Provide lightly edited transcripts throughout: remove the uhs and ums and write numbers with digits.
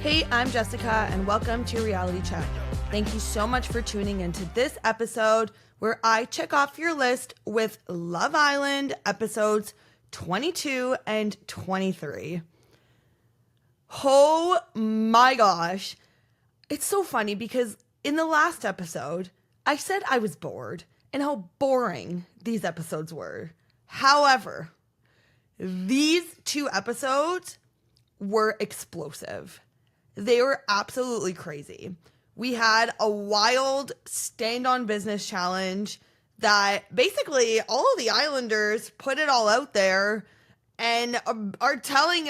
Hey, I'm Jessica, and welcome to Reality Check. Thank you so much for tuning into this episode where I check off your list with Love Island episodes 22 and 23. Oh my gosh. It's so funny because in the last episode, I said I was bored and how boring these episodes were. However, these two episodes were explosive. They were absolutely crazy. We had a wild stand on business challenge that basically all of the Islanders put it all out there and are telling.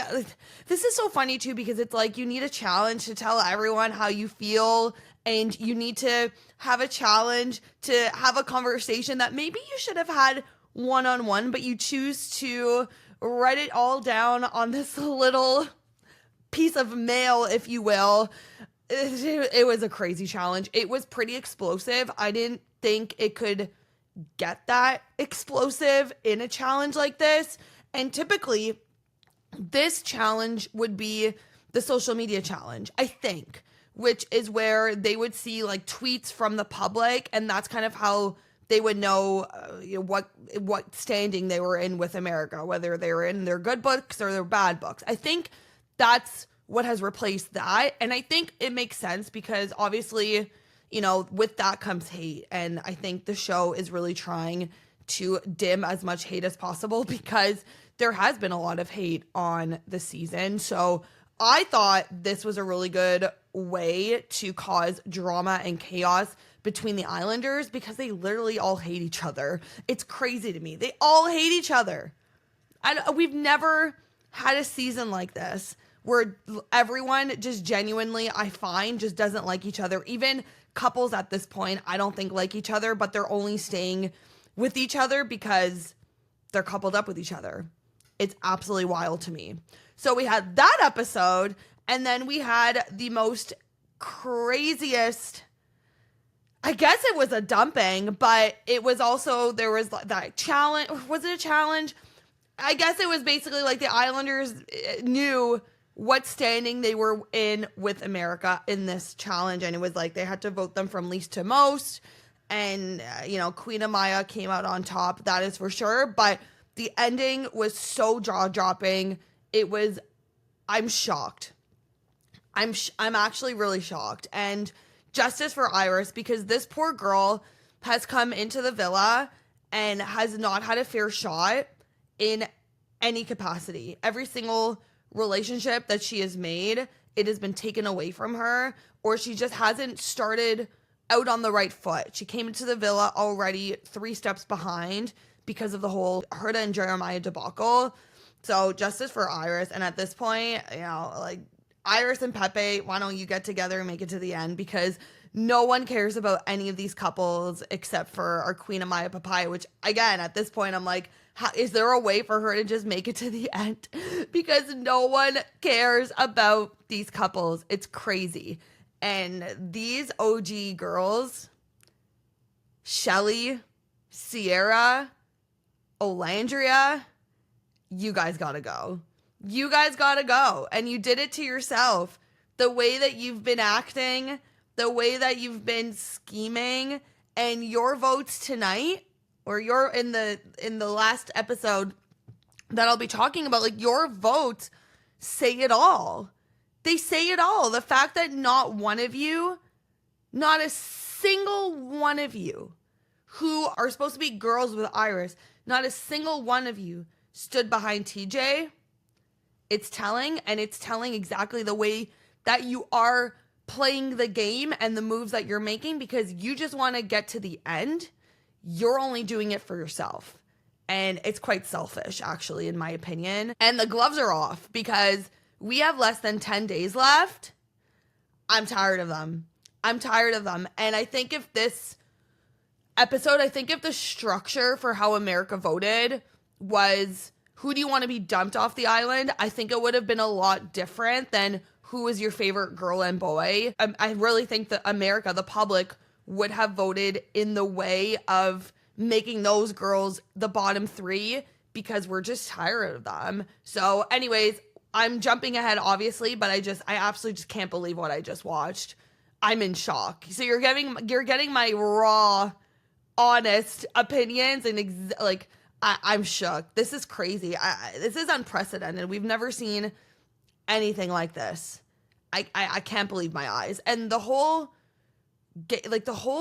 This is so funny too, because it's like you need a challenge to tell everyone how you feel, and you need to have a challenge to have a conversation that maybe you should have had one-on-one, but you choose to write it all down on this little piece of mail, if you will. It was a crazy challenge. It was pretty explosive. I didn't think it could get that explosive in a challenge like this. And typically, this challenge would be the social media challenge, I think, which is where they would see like tweets from the public, and that's kind of how they would know what standing they were in with America, whether they were in their good books or their bad books. I think that's what has replaced that. And I think it makes sense because obviously, with that comes hate. And I think the show is really trying to dim as much hate as possible because there has been a lot of hate on the season. So I thought this was a really good way to cause drama and chaos between the Islanders because they literally all hate each other. It's crazy to me. They all hate each other. We've never had a season like this where everyone just genuinely, I find, just doesn't like each other. Even couples at this point, I don't think like each other, but they're only staying with each other because they're coupled up with each other. It's absolutely wild to me. So we had that episode, and then we had the most craziest, I guess it was a dumping, but it was also, there was that challenge. Was it a challenge? I guess it was basically like the Islanders knew what standing they were in with America in this challenge. And it was like they had to vote them from least to most. And, Queen Amaya came out on top. That is for sure. But the ending was so jaw-dropping. I'm shocked. I'm actually really shocked. And justice for Iris, because this poor girl has come into the villa and has not had a fair shot in any capacity. Every single relationship that she has made, it has been taken away from her, or she just hasn't started out on the right foot. She came into the villa already 3 steps behind because of the whole Huda and Jeremiah debacle. So justice for Iris. And at this point, Iris and Pepe, why don't you get together and make it to the end? Because no one cares about any of these couples except for our Queen Amaya Papaya, which again, at this point, I'm like, is there a way for her to just make it to the end? Because no one cares about these couples. It's crazy. And these OG girls, Chelley, Cierra, Olandria, you guys gotta go. You guys gotta go. And you did it to yourself. The way that you've been acting, the way that you've been scheming, and your votes tonight, or you're in the last episode that I'll be talking about, like, your votes say it all. They say it all. The fact that not a single one of you who are supposed to be girls with Iris, not a single one of you stood behind TJ. It's telling, and it's telling exactly the way that you are playing the game and the moves that you're making, because you just want to get to the end. You're only doing it for yourself. And it's quite selfish, actually, in my opinion. And the gloves are off because we have less than 10 days left. I'm tired of them. And I think if this episode, if the structure for how America voted was, who do you want to be dumped off the island? I think it would have been a lot different than who is your favorite girl and boy. I really think that America, the public, would have voted in the way of making those girls the bottom 3 because we're just tired of them. So anyways, I'm jumping ahead, obviously, but I absolutely just can't believe what I just watched. I'm in shock. So you're getting my raw, honest opinions, and I'm shook. This is crazy. This is unprecedented. We've never seen anything like this. I can't believe my eyes. And the whole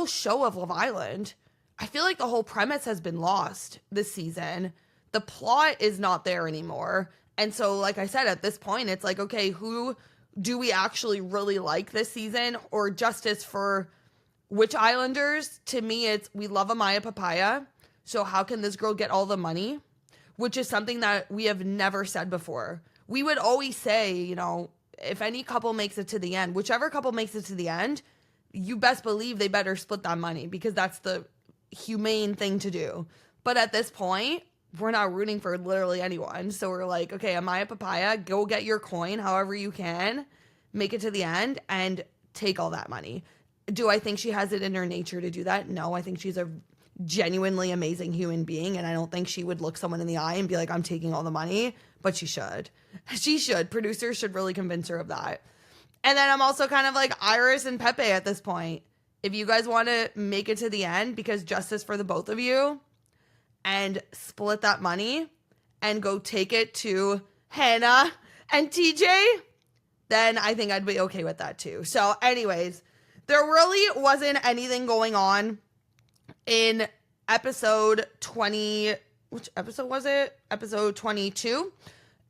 show of Love Island, I feel like the whole premise has been lost this season. The plot is not there anymore. And so, like I said, at this point, it's like, okay, who do we actually really like this season? Or justice for which Islanders? To me, it's we love Amaya Papaya. So how can this girl get all the money? Which is something that we have never said before. We would always say, you know, if any couple makes it to the end, whichever couple makes it to the end, you best believe they better split that money because that's the humane thing to do. But at this point, we're not rooting for literally anyone. So we're like, okay, Amaya Papaya, go get your coin however you can, make it to the end, and take all that money. Do I think she has it in her nature to do that? No, I think she's a genuinely amazing human being, and I don't think she would look someone in the eye and be like, I'm taking all the money, but she should. She should. Producers should really convince her of that. And then I'm also kind of like Iris and Pepe at this point. If you guys want to make it to the end, because justice for the both of you, and split that money and go take it to Hannah and TJ, then I think I'd be okay with that too. So anyways, there really wasn't anything going on in episode 20, which episode was it? Episode 22,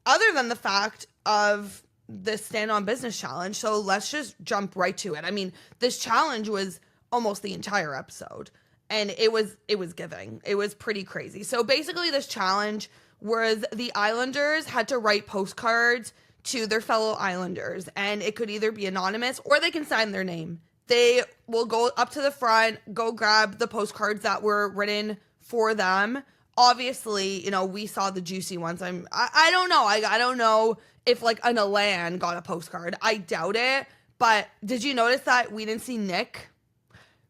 other than the fact of the stand on business challenge. So let's just jump right to it. I mean, this challenge was almost the entire episode. And it was giving. It was pretty crazy. So basically this challenge was the Islanders had to write postcards to their fellow Islanders. And it could either be anonymous or they can sign their name. They will go up to the front, go grab the postcards that were written for them. Obviously, you know, we saw the juicy ones. I don't know. I don't know if like an Elan got a postcard. I doubt it. But did you notice that we didn't see Nick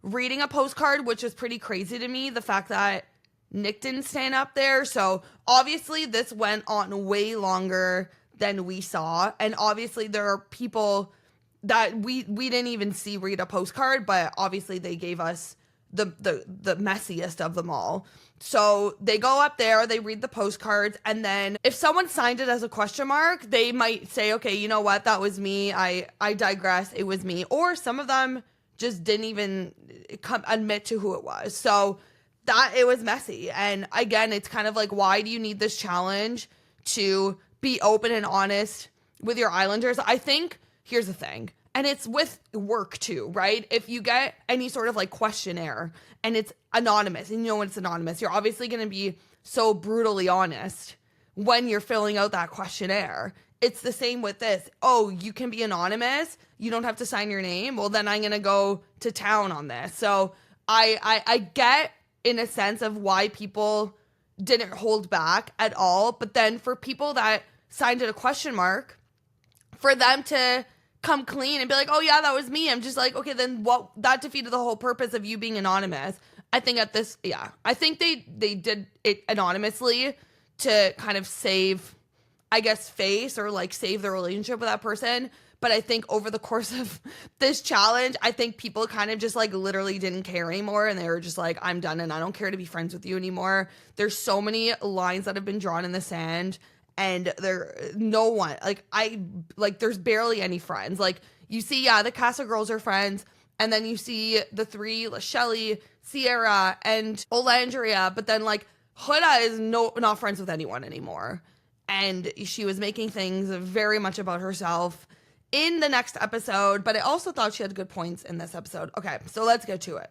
reading a postcard, which is pretty crazy to me, the fact that Nick didn't stand up there. So obviously this went on way longer than we saw. And obviously there are people that we didn't even see read a postcard, but obviously they gave us the messiest of them all. So they go up there, they read the postcards, and then if someone signed it as a question mark, they might say, okay, you know what, that was me. I digress. It was me. Or some of them just didn't even admit to who it was. So that it was messy. And again, it's kind of like, why do you need this challenge to be open and honest with your Islanders? I think here's the thing, and it's with work too, right? If you get any sort of like questionnaire and it's anonymous, and you know when it's anonymous, you're obviously going to be so brutally honest when you're filling out that questionnaire. It's the same with this. Oh, you can be anonymous. You don't have to sign your name. Well, then I'm going to go to town on this. So I get in a sense of why people didn't hold back at all. But then for people that signed it a question mark, for them to come clean and be like, oh yeah, that was me. I'm just like, okay, then what? That defeated the whole purpose of you being anonymous. I think at this, yeah, I think they did it anonymously to kind of save, I guess, face or like save the relationship with that person. But I think over the course of this challenge, I think people kind of just like literally didn't care anymore. And they were just like, I'm done and I don't care to be friends with you anymore. There's so many lines that have been drawn in the sand, and no one, there's barely any friends. Like you see, yeah, the cast of girls are friends. And then you see the three, Chelley, Cierra, and Olandria. But then like Huda is not friends with anyone anymore. And she was making things very much about herself in the next episode, but I also thought she had good points in this episode. Okay, so let's get to it.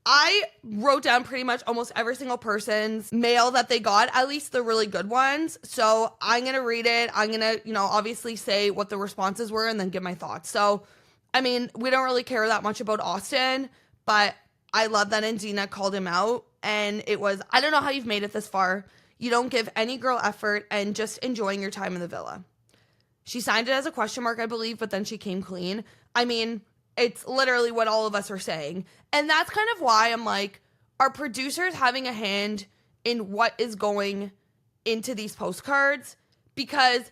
I wrote down pretty much almost every single person's mail that they got, at least the really good ones. So I'm going to read it. I'm going to, obviously say what the responses were and then give my thoughts. So, I mean, we don't really care that much about Austin, but I love that Indina called him out. And it was, I don't know how you've made it this far. You don't give any girl effort and just enjoying your time in the villa. She signed it as a question mark, I believe, but then she came clean. I mean, it's literally what all of us are saying. And that's kind of why I'm like, are producers having a hand in what is going into these postcards? Because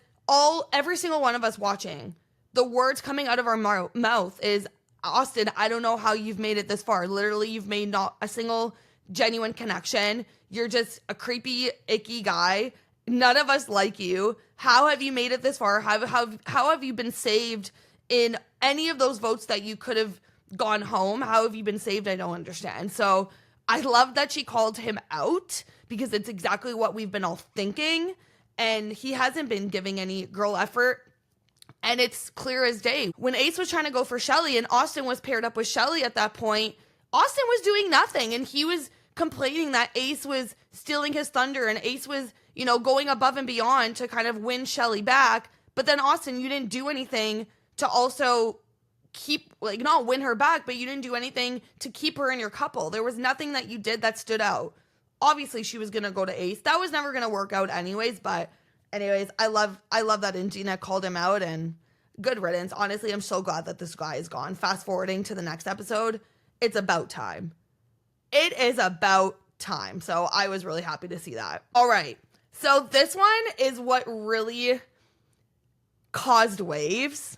every single one of us watching, the words coming out of our mouth is, Austin, I don't know how you've made it this far. Literally, you've made not a single genuine connection. You're just a creepy, icky guy. None of us like you. How have you made it this far? How have you been saved in any of those votes that you could have gone home? How have you been saved? I don't understand. So I love that she called him out because it's exactly what we've been all thinking. And he hasn't been giving any girl effort. And it's clear as day. When Ace was trying to go for Chelley and Austin was paired up with Chelley at that point, Austin was doing nothing. And he was complaining that Ace was stealing his thunder and Ace was, going above and beyond to kind of win Chelley back. But then Austin, you didn't do anything to also not win her back, but you didn't do anything to keep her in your couple. There was nothing that you did that stood out. Obviously, she was going to go to Ace. That was never going to work out anyways, but anyways, I love that Indina called him out, and good riddance. Honestly, I'm so glad that this guy is gone. Fast forwarding to the next episode, it's about time. It is about time. So I was really happy to see that. All right. So this one is what really caused waves,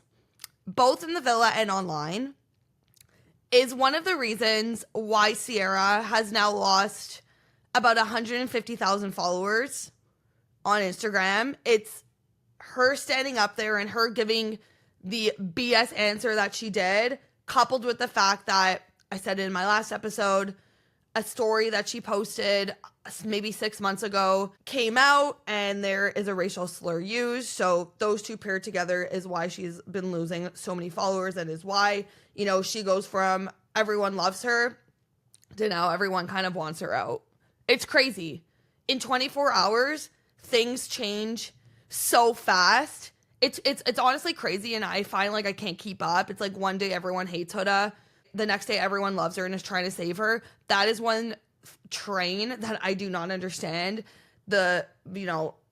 both in the villa and online, is one of the reasons why Cierra has now lost about 150,000 followers on Instagram. It's her standing up there and her giving the BS answer that she did, coupled with the fact that I said in my last episode, a story that she posted maybe 6 months ago came out and there is a racial slur used. So those two paired together is why she's been losing so many followers, and is why, she goes from everyone loves her to now everyone kind of wants her out. It's crazy. In 24 hours, things change so fast. It's honestly crazy, and I find like I can't keep up. It's like one day everyone hates Huda, the next day everyone loves her and is trying to save her. That is one train that I do not understand. The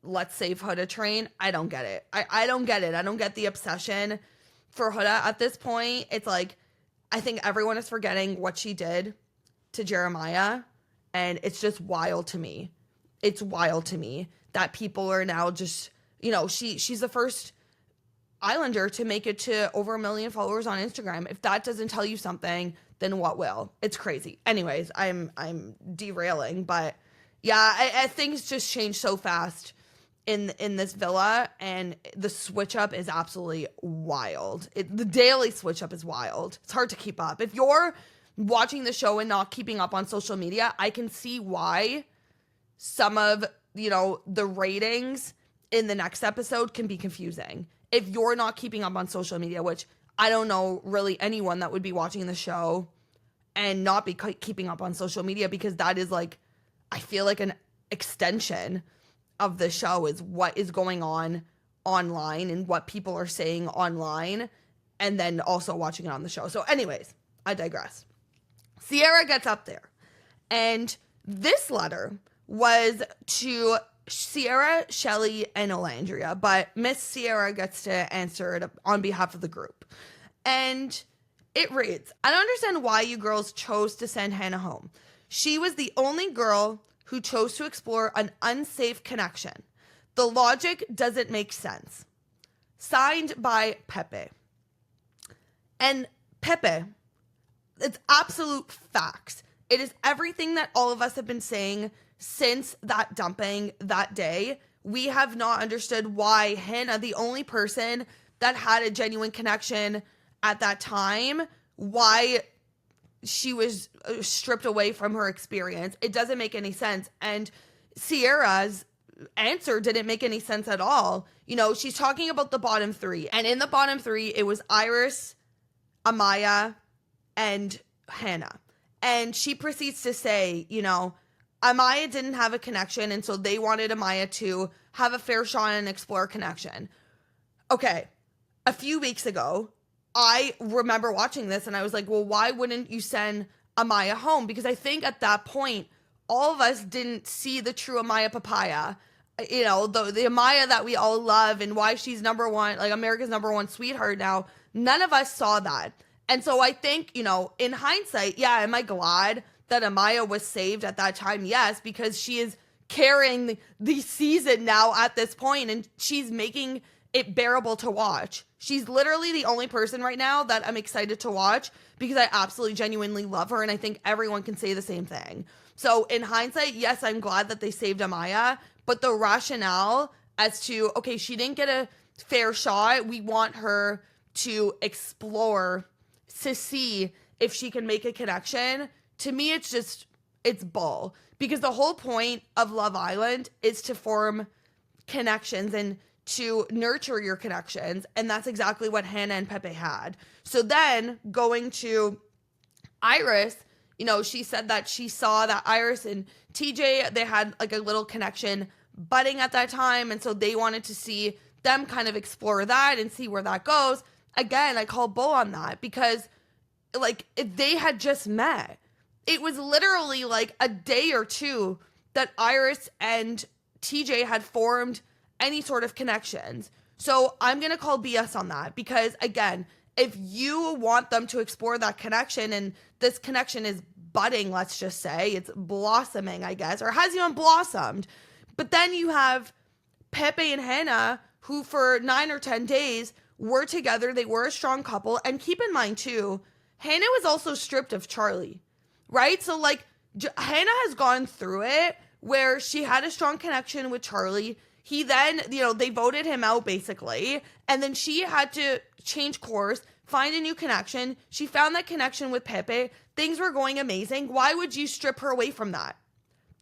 let's save Huda train. I don't get it. I don't get it. I don't get the obsession for Huda at this point. It's like I think everyone is forgetting what she did to Jeremiah, and it's just wild to me. It's wild to me that people are now just, she's the first Islander to make it to over 1 million followers on Instagram. If that doesn't tell you something, then what will? It's crazy. Anyways, I'm derailing, but yeah, things just change so fast in this villa, and the switch up is absolutely wild. The daily switch up is wild. It's hard to keep up. If you're watching the show and not keeping up on social media, I can see why some of, the ratings in the next episode can be confusing. If you're not keeping up on social media, which I don't know really anyone that would be watching the show and not be keeping up on social media, because that is like, I feel like an extension of the show is what is going on online and what people are saying online, and then also watching it on the show. So anyways, I digress. Cierra gets up there, and this letter was to Cierra, Chelley, and Olandria, but Miss Cierra gets to answer it on behalf of the group. And it reads, I don't understand why you girls chose to send Hannah home. She was the only girl who chose to explore an unsafe connection. The logic doesn't make sense. Signed by Pepe. And Pepe, it's absolute facts. It is everything that all of us have been saying since that dumping that day. We have not understood why Hannah, the only person that had a genuine connection at that time, why she was stripped away from her experience. It doesn't make any sense. And Cierra's answer didn't make any sense at all. She's talking about the bottom three. And in the bottom three, it was Iris, Amaya, and Hannah. And she proceeds to say, Amaya didn't have a connection, and so they wanted Amaya to have a fair shot and explore a connection. Okay, a few weeks ago, I remember watching this, and I was like, well, why wouldn't you send Amaya home? Because I think at that point, all of us didn't see the true Amaya Papaya. The Amaya that we all love and why she's number one, like America's number one sweetheart now. None of us saw that. And so I think, in hindsight, yeah, am I glad that Amaya was saved at that time? Yes, because she is carrying the season now at this point, and she's making it bearable to watch. She's literally the only person right now that I'm excited to watch because I absolutely genuinely love her, and I think everyone can say the same thing. So in hindsight, yes, I'm glad that they saved Amaya, but the rationale as to, okay, she didn't get a fair shot. We want her to explore to see if she can make a connection. To me, it's bull. Because the whole point of Love Island is to form connections and to nurture your connections. And that's exactly what Hannah and Pepe had. So then going to Iris, she said that she saw that Iris and TJ, they had like a little connection budding at that time. And so they wanted to see them kind of explore that and see where that goes. Again, I call bull on that because like if they had just met, it was literally like a day or two that Iris and TJ had formed any sort of connections. So I'm going to call BS on that because, again, if you want them to explore that connection and this connection is budding, let's just say, it's blossoming, I guess, or has even blossomed. But then you have Pepe and Hannah, who for 9 or 10 days were together. They were a strong couple. And keep in mind, too, Hannah was also stripped of Charlie. Right? So, like, Hannah has gone through it where she had a strong connection with Charlie. He then, they voted him out, basically. And then she had to change course, find a new connection. She found that connection with Pepe. Things were going amazing. Why would you strip her away from that?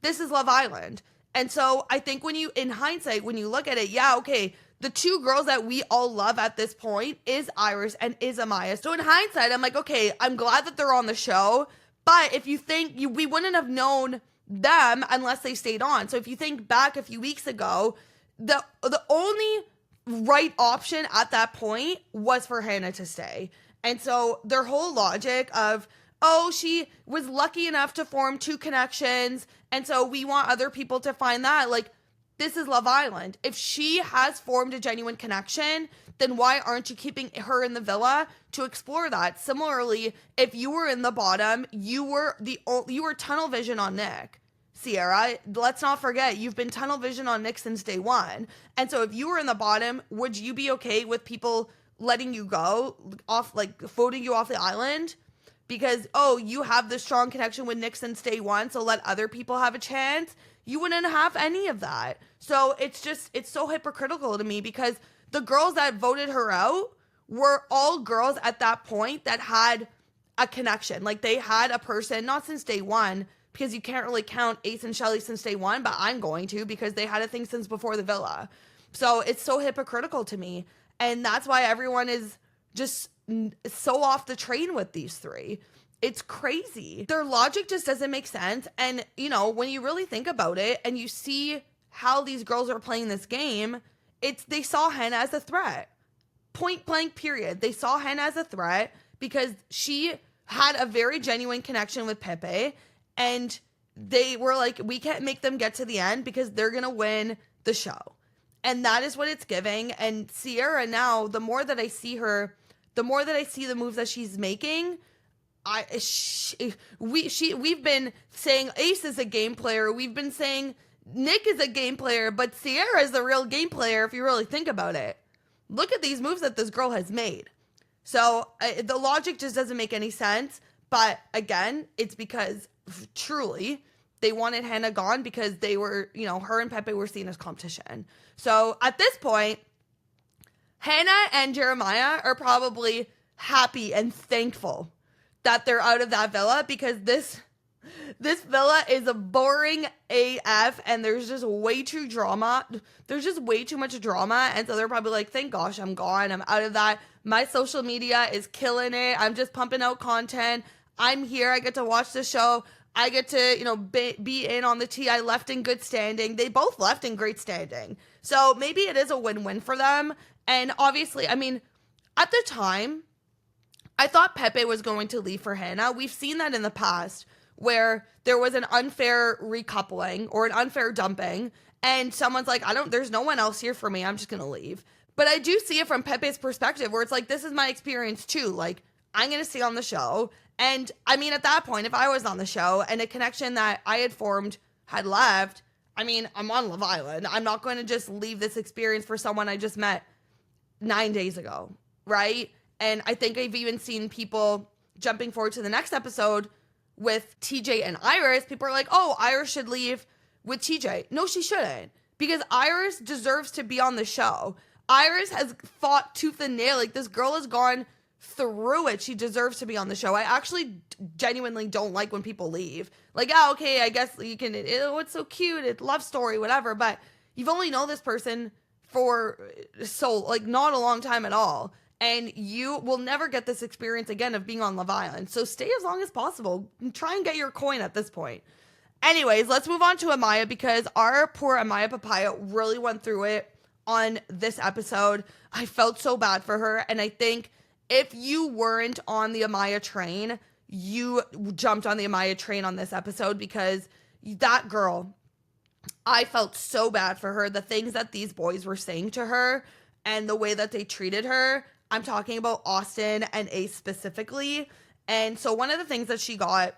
This is Love Island. And so, I think in hindsight, when you look at it, yeah, okay, the two girls that we all love at this point is Iris and is Amaya. So, in hindsight, I'm like, okay, I'm glad that they're on the show. But if you think we wouldn't have known them unless they stayed on. So if you think back a few weeks ago, the only right option at that point was for Hannah to stay. And so their whole logic of, oh, she was lucky enough to form 2 connections, and so we want other people to find that. Like, this is Love Island. If she has formed a genuine connection, then why aren't you keeping her in the villa to explore that? Similarly, if you were in the bottom, you were tunnel vision on Nick. Cierra, let's not forget, you've been tunnel vision on Nick since day one. And so if you were in the bottom, would you be okay with people letting you go off, like voting you off the island? Because, oh, you have this strong connection with Nick since day one, so let other people have a chance. You wouldn't have any of that. So it's so hypocritical to me because the girls that voted her out were all girls at that point that had a connection. Like, they had a person, not since day one, because you can't really count Ace and Chelley since day one, but I'm going to because they had a thing since before the villa. So it's so hypocritical to me. And that's why everyone is just so off the train with these 3. It's crazy. Their logic just doesn't make sense. And, when you really think about it and you see how these girls are playing this game, they saw Hannah as a threat. Point blank, period. They saw Hannah as a threat because she had a very genuine connection with Pepe. And they were like, we can't make them get to the end because they're going to win the show. And that is what it's giving. And Cierra now, the more that I see her, the more that I see the moves that she's making, we've been saying Ace is a game player. We've been saying Nick is a game player, but Cierra is the real game player if you really think about it. Look at these moves that this girl has made. So the logic just doesn't make any sense. But again, it's because truly they wanted Hannah gone because they were, her and Pepe were seen as competition. So at this point, Hannah and Jeremiah are probably happy and thankful that they're out of that villa because this villa is a boring AF and there's just way too drama. There's just way too much drama. And so they're probably like, thank gosh, I'm gone. I'm out of that. My social media is killing it. I'm just pumping out content. I'm here. I get to watch the show. I get to, be in on the tea. I left in good standing. They both left in great standing. So maybe it is a win-win for them. And obviously, I mean, at the time, I thought Pepe was going to leave for Hannah. We've seen that in the past where there was an unfair recoupling or an unfair dumping. And someone's like, there's no one else here for me. I'm just going to leave. But I do see it from Pepe's perspective where it's like, this is my experience too. Like, I'm going to stay on the show. And I mean, at that point, if I was on the show and a connection that I had formed had left, I mean, I'm on Love Island. I'm not going to just leave this experience for someone I just met 9 days ago, right? And I think I've even seen people jumping forward to the next episode with TJ and Iris. People are like, oh, Iris should leave with TJ. No, she shouldn't, because Iris deserves to be on the show. Iris has fought tooth and nail. Like, this girl has gone through it. She deserves to be on the show. I actually genuinely don't like when people leave. Like, oh, okay, I guess you can, it's so cute, it's love story, whatever, but you've only known this person for not a long time at all. And you will never get this experience again of being on Love Island. So stay as long as possible. Try and get your coin at this point. Anyways, let's move on to Amaya, because our poor Amaya Papaya really went through it on this episode. I felt so bad for her. And I think if you weren't on the Amaya train, you jumped on the Amaya train on this episode, because that girl, I felt so bad for her. The things that these boys were saying to her and the way that they treated her. I'm talking about Austin and Ace specifically. And so one of the things that she got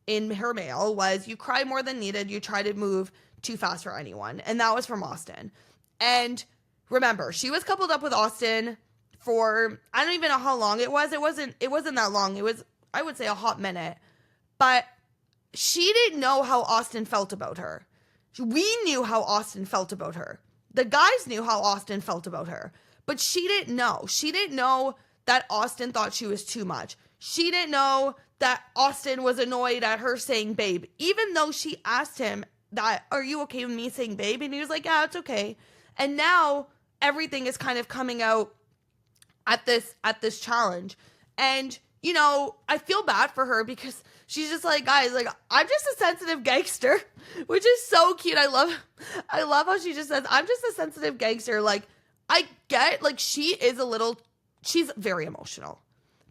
in her mail was, you cry more than needed. You try to move too fast for anyone. And that was from Austin. And remember, she was coupled up with Austin for, I don't even know how long it was. It wasn't that long. It was, I would say, a hot minute. But she didn't know how Austin felt about her. We knew how Austin felt about her. The guys knew how Austin felt about her. But she didn't know. She didn't know that Austin thought she was too much. She didn't know that Austin was annoyed at her saying babe. Even though she asked him that, are you okay with me saying babe? And he was like, yeah, it's okay. And now everything is kind of coming out at this challenge. And, you know, I feel bad for her, because she's just like, guys, like, I'm just a sensitive gangster, which is so cute. I love how she just says, I'm just a sensitive gangster. Like, I get, like, she's very emotional,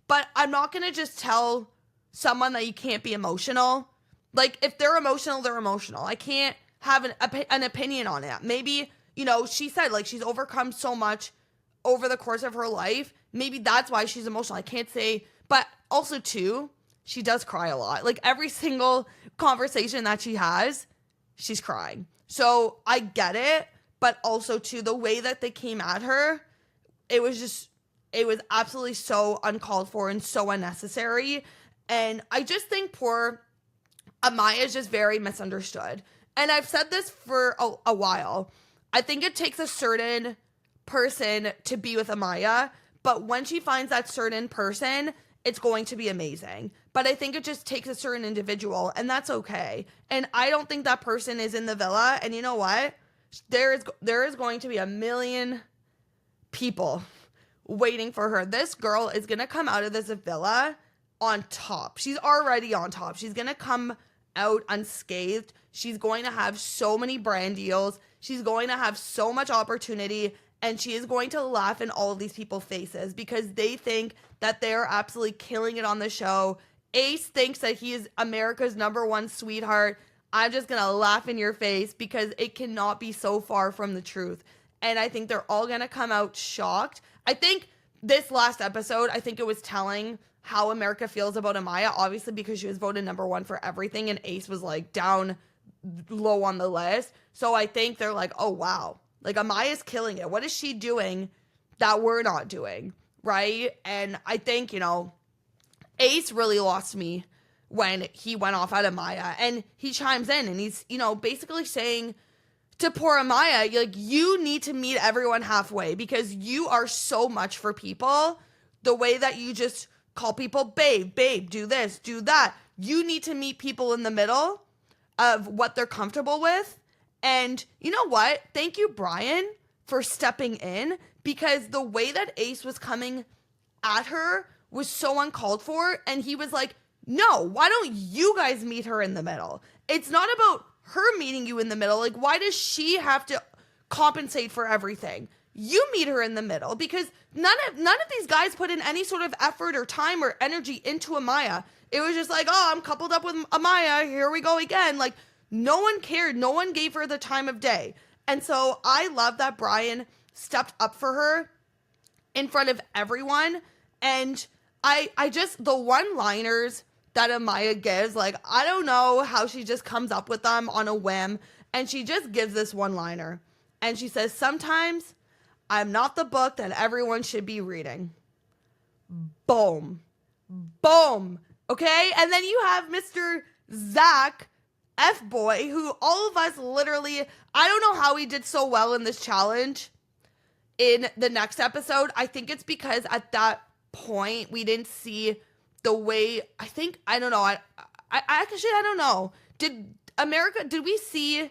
but I'm not going to just tell someone that you can't be emotional. Like, if they're emotional, they're emotional. I can't have an opinion on it. Maybe, you know, she said, like, she's overcome so much over the course of her life. Maybe that's why she's emotional. I can't say, but also too, she does cry a lot. Like, every single conversation that she has, she's crying. So I get it. But also, too, the way that they came at her, it was absolutely so uncalled for and so unnecessary. And I just think poor Amaya is just very misunderstood. And I've said this for a while. I think it takes a certain person to be with Amaya, but when she finds that certain person, it's going to be amazing. But I think it just takes a certain individual, and that's okay. And I don't think that person is in the villa. And you know what? There is going to be a million people waiting for her. This girl is going to come out of this villa on top. She's already on top. She's going to come out unscathed. She's going to have so many brand deals. She's going to have so much opportunity, and she is going to laugh in all of these people's faces because they think that they're absolutely killing it on the show. Ace thinks that he is America's #1 sweetheart. I'm just going to laugh in your face because it cannot be so far from the truth. And I think they're all going to come out shocked. I think this last episode, I think it was telling how America feels about Amaya, obviously because she was voted #1 for everything and Ace was like down low on the list. So I think they're like, oh, wow, like Amaya's killing it. What is she doing that we're not doing? Right. And I think, you know, Ace really lost me when he went off at Amaya, and he chimes in and he's, you know, basically saying to poor Amaya, like, you need to meet everyone halfway because you are so much for people. The way that you just call people babe, do this, do that. You need to meet people in the middle of what they're comfortable with. And you know what? Thank you, Brian, for stepping in, because the way that Ace was coming at her was so uncalled for. And he was like, no, why don't you guys meet her in the middle? It's not about her meeting you in the middle. Like, why does she have to compensate for everything? You meet her in the middle, because none of these guys put in any sort of effort or time or energy into Amaya. It was just like, oh, I'm coupled up with Amaya. Here we go again. Like, no one cared. No one gave her the time of day. And so I love that Brian stepped up for her in front of everyone. And I just, the one-liners that Amaya gives, like, I don't know how she just comes up with them on a whim. And she just gives this one-liner. And she says, sometimes I'm not the book that everyone should be reading. Boom. Boom. Okay? And then you have Mr. Zach F-boy, who all of us literally, I don't know how he did so well in this challenge in the next episode. I think it's because at that point we didn't see the way, I don't know. I actually, I don't know. Did we see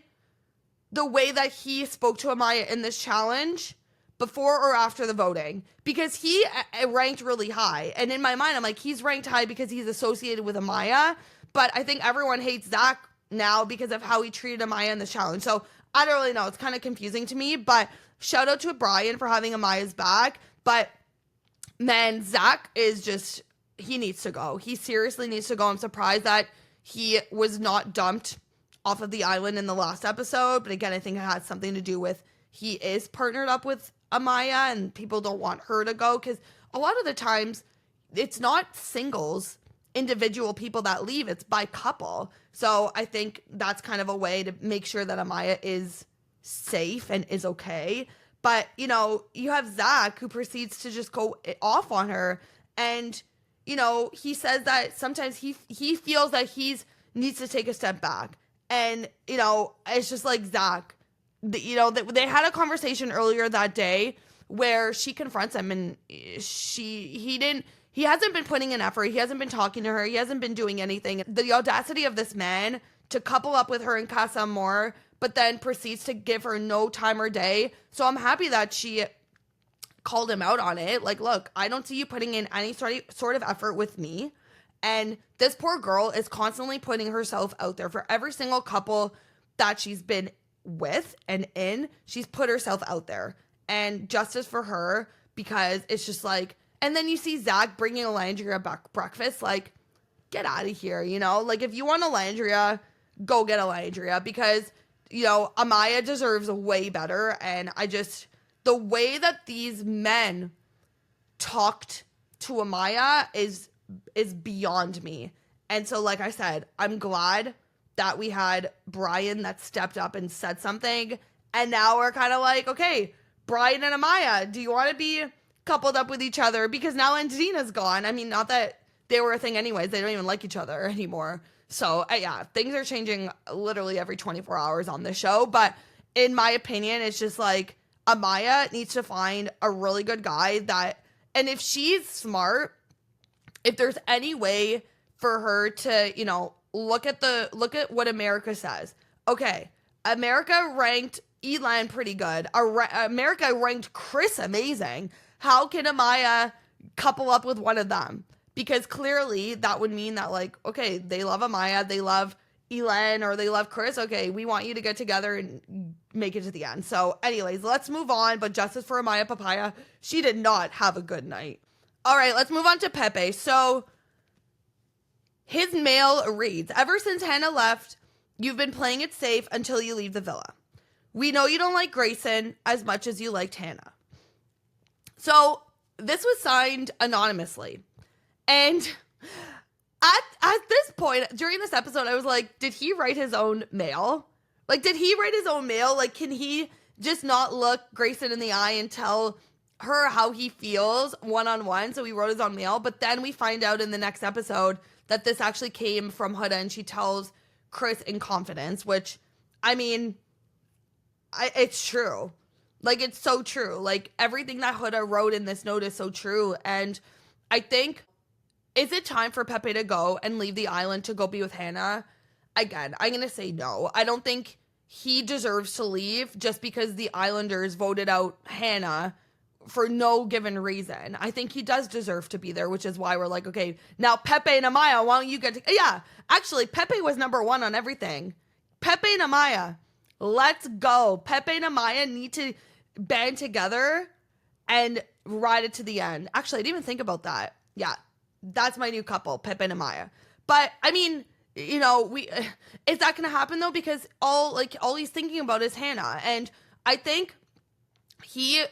the way that he spoke to Amaya in this challenge before or after the voting? Because he ranked really high. And in my mind, I'm like, he's ranked high because he's associated with Amaya. But I think everyone hates Zach now because of how he treated Amaya in the challenge. So I don't really know. It's kind of confusing to me. But shout out to Brian for having Amaya's back. But man, Zach is just, he needs to go. He seriously needs to go. I'm surprised that he was not dumped off of the island in the last episode. But again, I think it had something to do with he is partnered up with Amaya and people don't want her to go. Because a lot of the times it's not singles, individual people that leave. It's by couple. So I think that's kind of a way to make sure that Amaya is safe and is okay. But, you know, you have Zach who proceeds to just go off on her. And, you know, he says that sometimes he feels that needs to take a step back. And, you know, it's just like Zach, you know, they had a conversation earlier that day where she confronts him and he hasn't been putting in effort. He hasn't been talking to her. He hasn't been doing anything. The audacity of this man to couple up with her in Casa Amor, but then proceeds to give her no time or day. So I'm happy that she called him out on it. Like, look, I don't see you putting in any sort of effort with me. And this poor girl is constantly putting herself out there for every single couple that she's been with and in. She's put herself out there. And justice for her, because it's just like, and then you see Zach bringing Olandria breakfast. Like, get out of here, you know? Like, if you want Olandria, go get Olandria, because, you know, Amaya deserves way better. And the way that these men talked to Amaya is beyond me. And so, like I said, I'm glad that we had Brian that stepped up and said something. And now we're kind of like, okay, Brian and Amaya, do you want to be coupled up with each other? Because now Angelina's gone. I mean, not that they were a thing anyways. They don't even like each other anymore. So, yeah, things are changing literally every 24 hours on the show. But in my opinion, it's just like Amaya needs to find a really good guy and if she's smart, if there's any way for her to, you know, look at what America says. Okay, America ranked Elan pretty good. America ranked Chris amazing. How can Amaya couple up with one of them? Because clearly that would mean that, like, okay, they love Amaya, they love Elan, or they love Chris. Okay, we want you to get together and make it to the end. So anyways, let's move on. But justice for Amaya Papaya. She did not have a good night. All right, let's move on to Pepe. So his mail reads, ever since Hannah left, you've been playing it safe until you leave the villa. We know you don't like Grayson as much as you liked Hannah. So this was signed anonymously. And at this point, during this episode, I was like, did he write his own mail? Like, did he write his own mail? Like, can he just not look Grayson in the eye and tell her how he feels one-on-one? So he wrote his own mail. But then we find out in the next episode that this actually came from Huda, and she tells Chris in confidence, which, I mean, it's true. Like, it's so true. Like, everything that Huda wrote in this note is so true. And I think, is it time for Pepe to go and leave the island to go be with Hannah? Again, I'm going to say no. I don't think he deserves to leave just because the Islanders voted out Hannah for no given reason. I think he does deserve to be there, which is why we're like, okay, now Pepe and Amaya, why don't you get to... Yeah, actually, Pepe was number one on everything. Pepe and Amaya, let's go. Pepe and Amaya need to band together and ride it to the end. Actually, I didn't even think about that. Yeah, that's my new couple, Pepe and Amaya. But, I mean, you know, is that going to happen, though? Because all he's thinking about is Hannah. And I think he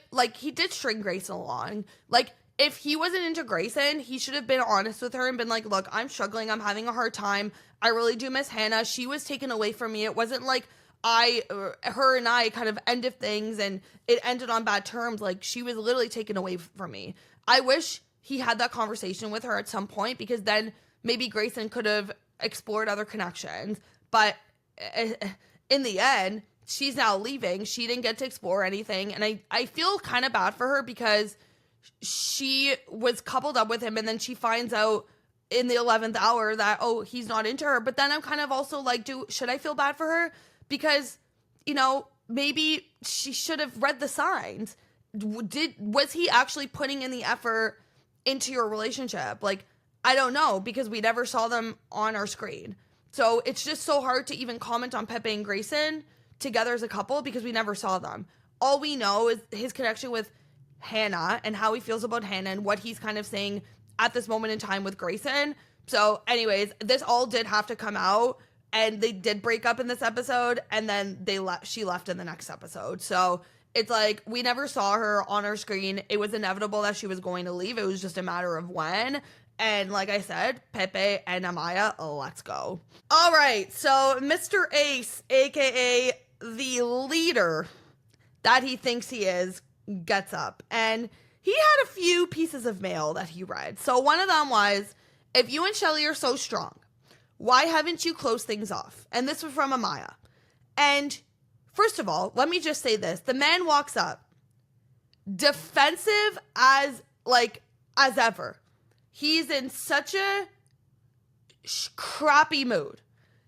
did string Grayson along. Like, if he wasn't into Grayson, he should have been honest with her and been like, look, I'm struggling. I'm having a hard time. I really do miss Hannah. She was taken away from me. It wasn't like her and I kind of ended things and it ended on bad terms. Like, she was literally taken away from me. I wish he had that conversation with her at some point, because then maybe Grayson could have explored other connections. But in the end, she's now leaving. She didn't get to explore anything. And I feel kind of bad for her, because she was coupled up with him and then she finds out in the 11th hour that, oh, he's not into her. But then I'm kind of also like, should I feel bad for her? Because, you know, maybe she should have read the signs. Was he actually putting in the effort into your relationship? Like, I don't know, because we never saw them on our screen. So it's just so hard to even comment on Pepe and Grayson together as a couple, because we never saw them. All we know is his connection with Hannah and how he feels about Hannah and what he's kind of saying at this moment in time with Grayson. So anyways, this all did have to come out, and they did break up in this episode, and then she left in the next episode. So it's like, we never saw her on our screen. It was inevitable that she was going to leave. It was just a matter of when. And like I said, Pepe and Amaya, let's go. All right, so Mr. Ace, aka the leader that he thinks he is, gets up. And he had a few pieces of mail that he read. So one of them was, if you and Chelley are so strong, why haven't you closed things off? And this was from Amaya. And first of all, let me just say this. The man walks up, defensive as ever. He's in such a crappy mood.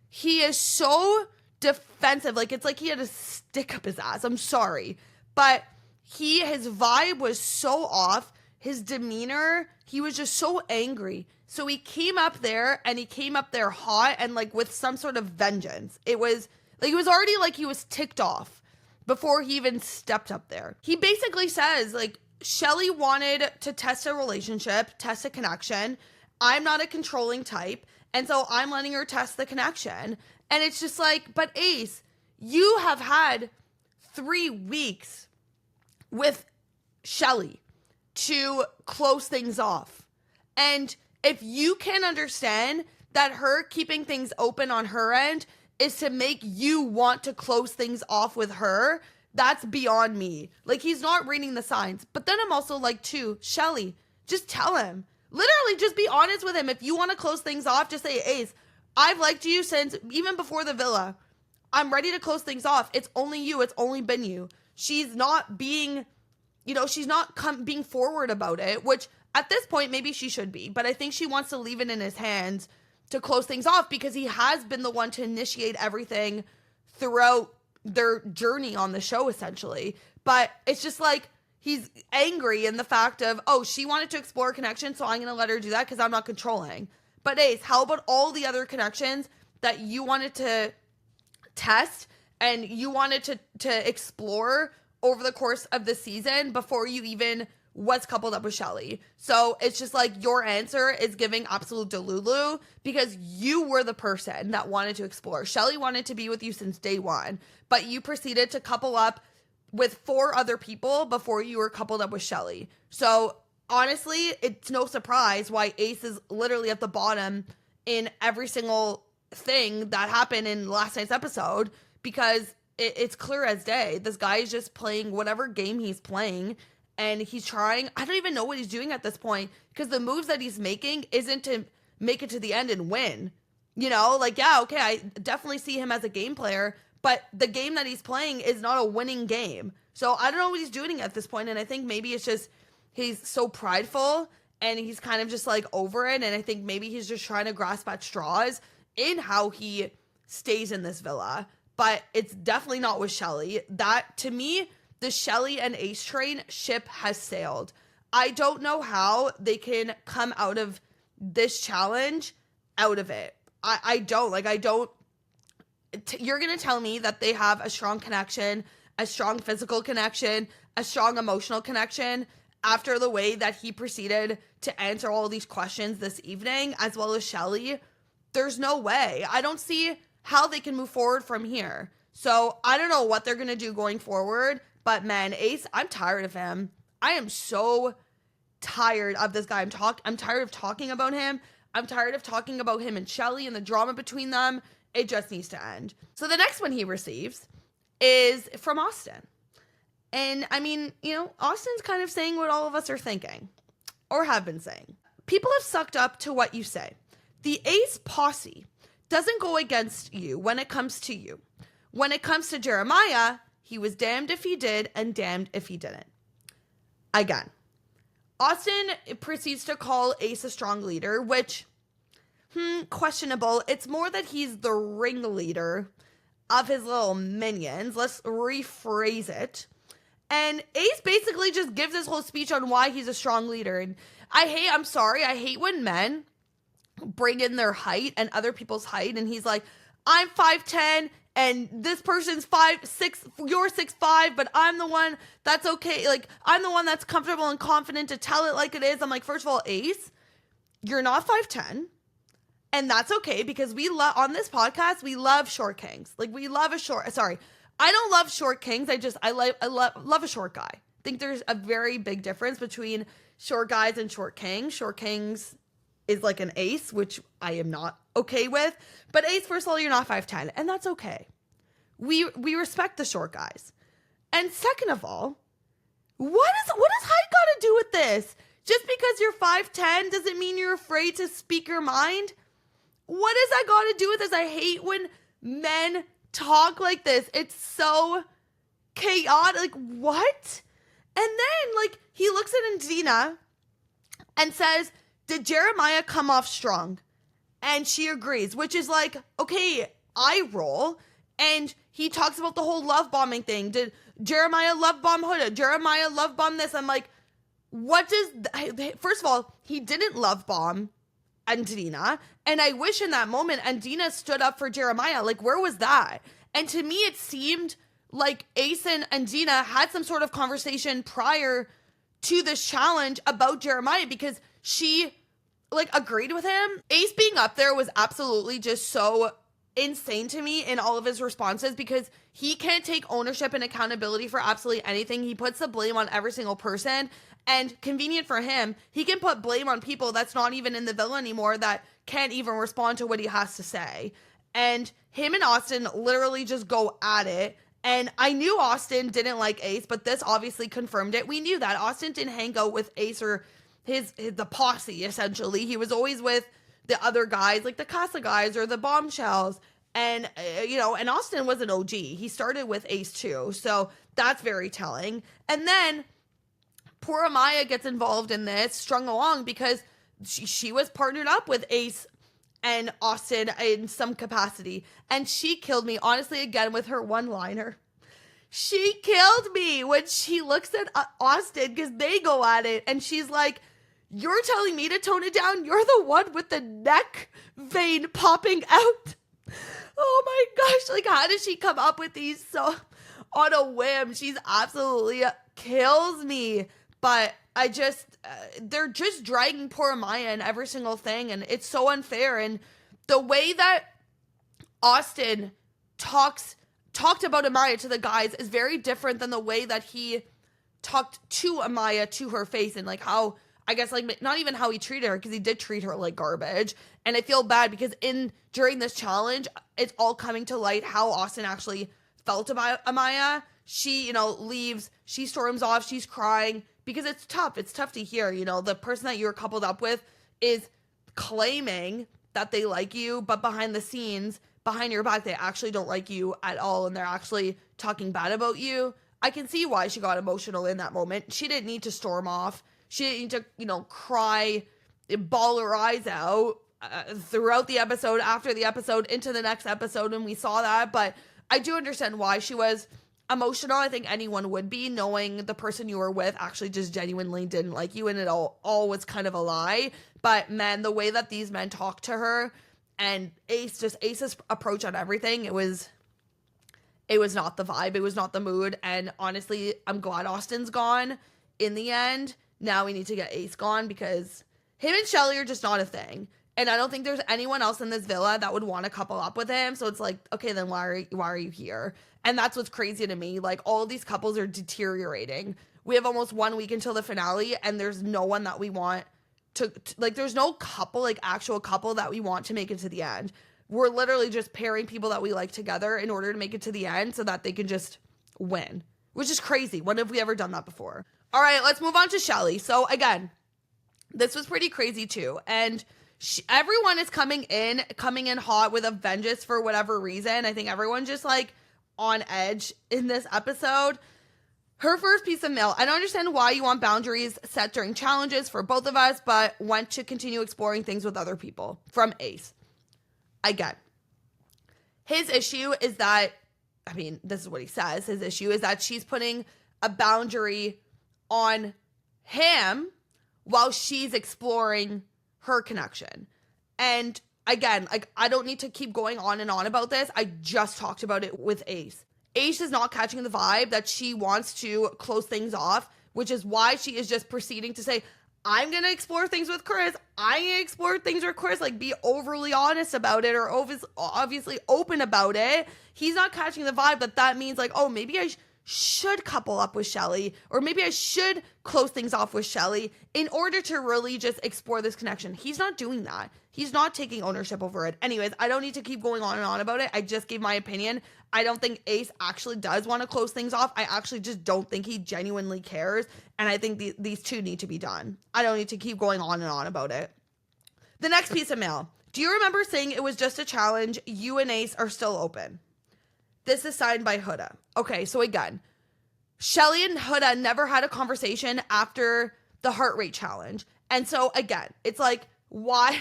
He is so defensive. Like, it's like he had a stick up his ass. I'm sorry. But his vibe was so off. His demeanor, he was just so angry. So he came up there, and he came up there hot and like with some sort of vengeance. It was like, he was already like, he was ticked off before he even stepped up there. He basically says, like, Chelley wanted to test a relationship, test a connection. I'm not a controlling type, and so I'm letting her test the connection. And it's just like, but Ace, you have had 3 weeks with Chelley to close things off. And if you can understand that her keeping things open on her end is to make you want to close things off with her, that's beyond me. Like, he's not reading the signs. But then I'm also like, too, Chelley, just tell him. Literally, just be honest with him. If you want to close things off, just say, Ace, I've liked you since even before the villa. I'm ready to close things off. It's only you. It's only been you. She's not being, she's not being forward about it, which at this point, maybe she should be. But I think she wants to leave it in his hands to close things off, because he has been the one to initiate everything throughout their journey on the show, essentially. But it's just like, he's angry in the fact of, oh, she wanted to explore a connection, so I'm going to let her do that because I'm not controlling. But Ace, how about all the other connections that you wanted to test and you wanted to explore over the course of the season before you even was coupled up with Chelley? So it's just like, your answer is giving absolute delulu, because you were the person that wanted to explore. Chelley wanted to be with you since day one, but you proceeded to couple up with 4 other people before you were coupled up with Chelley. So honestly, it's no surprise why Ace is literally at the bottom in every single thing that happened in last night's episode, because it's clear as day. This guy is just playing whatever game he's playing, and he's trying, I don't even know what he's doing at this point, because the moves that he's making isn't to make it to the end and win. Like, yeah, okay, I definitely see him as a game player, but the game that he's playing is not a winning game. So I don't know what he's doing at this point, and I think maybe it's just he's so prideful, and he's kind of just like over it, and I think maybe he's just trying to grasp at straws in how he stays in this villa. But it's definitely not with Chelley. That, to me, the Chelley and Ace train ship has sailed. I don't know how they can come out of this challenge out of it. I don't. You're going to tell me that they have a strong connection, a strong physical connection, a strong emotional connection after the way that he proceeded to answer all these questions this evening, as well as Chelley? There's no way. I don't see how they can move forward from here. So I don't know what they're going to do going forward. But man, Ace, I'm tired of him. I am so tired of this guy. I'm tired of talking about him. I'm tired of talking about him and Chelley and the drama between them. It just needs to end. So the next one he receives is from Austin. And I mean, Austin's kind of saying what all of us are thinking or have been saying. People have sucked up to what you say. The Ace posse doesn't go against you when it comes to you. When it comes to Jeremiah, he was damned if he did and damned if he didn't. Again, Austin proceeds to call Ace a strong leader, which, questionable. It's more that he's the ringleader of his little minions. Let's rephrase it. And Ace basically just gives his whole speech on why he's a strong leader. And I hate when men bring in their height and other people's height. And he's like, I'm 5'10", and this person's 5'6", you're 6'5", but I'm the one that's okay. Like, I'm the one that's comfortable and confident to tell it like it is. I'm like, first of all, Ace, you're not 5'10", and that's okay, because on this podcast, we love short kings. Like, we love I don't love short kings. I love a short guy. I think there's a very big difference between short guys and short kings. Short kings is like an Ace, which I am not okay with. But Ace, first of all, you're not 5'10", and that's okay. We respect the short guys. And second of all, what does height got to do with this? Just because you're 5'10" doesn't mean you're afraid to speak your mind. What does that got to do with this? I hate when men talk like this. It's so chaotic. Like, what? And then, like, he looks at Andina and says, did Jeremiah come off strong? And she agrees, which is like, okay, I roll. And he talks about the whole love bombing thing. Did Jeremiah love bomb Huda? Jeremiah love bomb this? I'm like, first of all, he didn't love bomb Andina. And I wish in that moment Andina stood up for Jeremiah. Like, where was that? And to me, it seemed like Ace and Andina had some sort of conversation prior to this challenge about Jeremiah, because she agreed with him. Ace being up there was absolutely just so insane to me in all of his responses, because he can't take ownership and accountability for absolutely anything. He puts the blame on every single person, and convenient for him, he can put blame on people that's not even in the villa anymore, that can't even respond to what he has to say. And him and Austin literally just go at it. And I knew Austin didn't like Ace, but this obviously confirmed it. We knew that Austin didn't hang out with Ace or the posse, essentially. He was always with the other guys, like the Casa guys or the Bombshells. And, and Austin was an OG. He started with Ace too. So that's very telling. And then poor Amaya gets involved in this, strung along, because she was partnered up with Ace and Austin in some capacity. And she killed me, honestly, again, with her one-liner. She killed me when she looks at Austin, because they go at it, and she's like, you're telling me to tone it down? You're the one with the neck vein popping out. Oh my gosh, like, how does she come up with these so on a whim? She's absolutely kills me. But I just, they're just dragging poor Amaya in every single thing, and it's so unfair. And the way that Austin talked about Amaya to the guys is very different than the way that he talked to Amaya to her face, and like how, I guess, like, not even how he treated her, because he did treat her like garbage. And I feel bad because during this challenge, it's all coming to light how Austin actually felt about Amaya. She, leaves, she storms off, she's crying, because it's tough. It's tough to hear, the person that you're coupled up with is claiming that they like you, but behind the scenes, behind your back, they actually don't like you at all, and they're actually talking bad about you. I can see why she got emotional in that moment. She didn't need to storm off. She didn't need to, cry, bawl her eyes out throughout the episode, after the episode, into the next episode, and we saw that. But I do understand why she was emotional. I think anyone would be, knowing the person you were with actually just genuinely didn't like you, and it all was kind of a lie. But man, the way that these men talked to her, and Ace's approach on everything, it was not the vibe, it was not the mood. And honestly, I'm glad Austin's gone in the end. Now we need to get Ace gone, because him and Chelley are just not a thing. And I don't think there's anyone else in this villa that would want to couple up with him. So it's like, okay, then why are you here? And that's what's crazy to me. Like, all of these couples are deteriorating. We have almost 1 week until the finale, and there's no one that we want to couple up with Ace and Chelley. And that's what's crazy to me. Like, all of these couples are deteriorating. We have almost 1 week until the finale, and there's no one that we want to couple up with Ace and Chelley. And that's what's crazy to me. Like, all of these couples are deteriorating. We have almost 1 week until the finale, and there's no one that we want like, there's no couple, like, actual couple that we want to make it to the end. We're literally just pairing people that we like together in order to make it to the end so that they can just win, which is crazy. When have we ever done that before? All right, let's move on to Chelley. So again, this was pretty crazy too. And everyone is coming in hot with a vengeance for whatever reason. I think everyone's just like on edge in this episode. Her first piece of mail: I don't understand why you want boundaries set during challenges for both of us, but want to continue exploring things with other people. From Ace. Again, his issue is that, I mean, this is what he says. His issue is that she's putting a boundary on him while she's exploring her connection. And again, like, I don't need to keep going on and on about this. I just talked about it with Ace. Ace is not catching the vibe that she wants to close things off, which is why she is just proceeding to say, I'm going to explore things with Chris. I'm going to explore things with Chris. Like, be overly honest about it, or obviously open about it. He's not catching the vibe that means, like, oh, maybe I should couple up with Chelley, or maybe I should close things off with Chelley in order to really just explore this connection. He's not doing that. He's not taking ownership over it. Anyways, I don't need to keep going on and on about it. I just gave my opinion. I don't think Ace actually does want to close things off. I actually just don't think he genuinely cares. And I think these two need to be done. I don't need to keep going on and on about it. The next piece of mail. Do you remember saying it was just a challenge? You and Ace are still open. This is signed by Huda. Okay, so again, Chelley and Huda never had a conversation after the heart rate challenge. And so again, it's like, why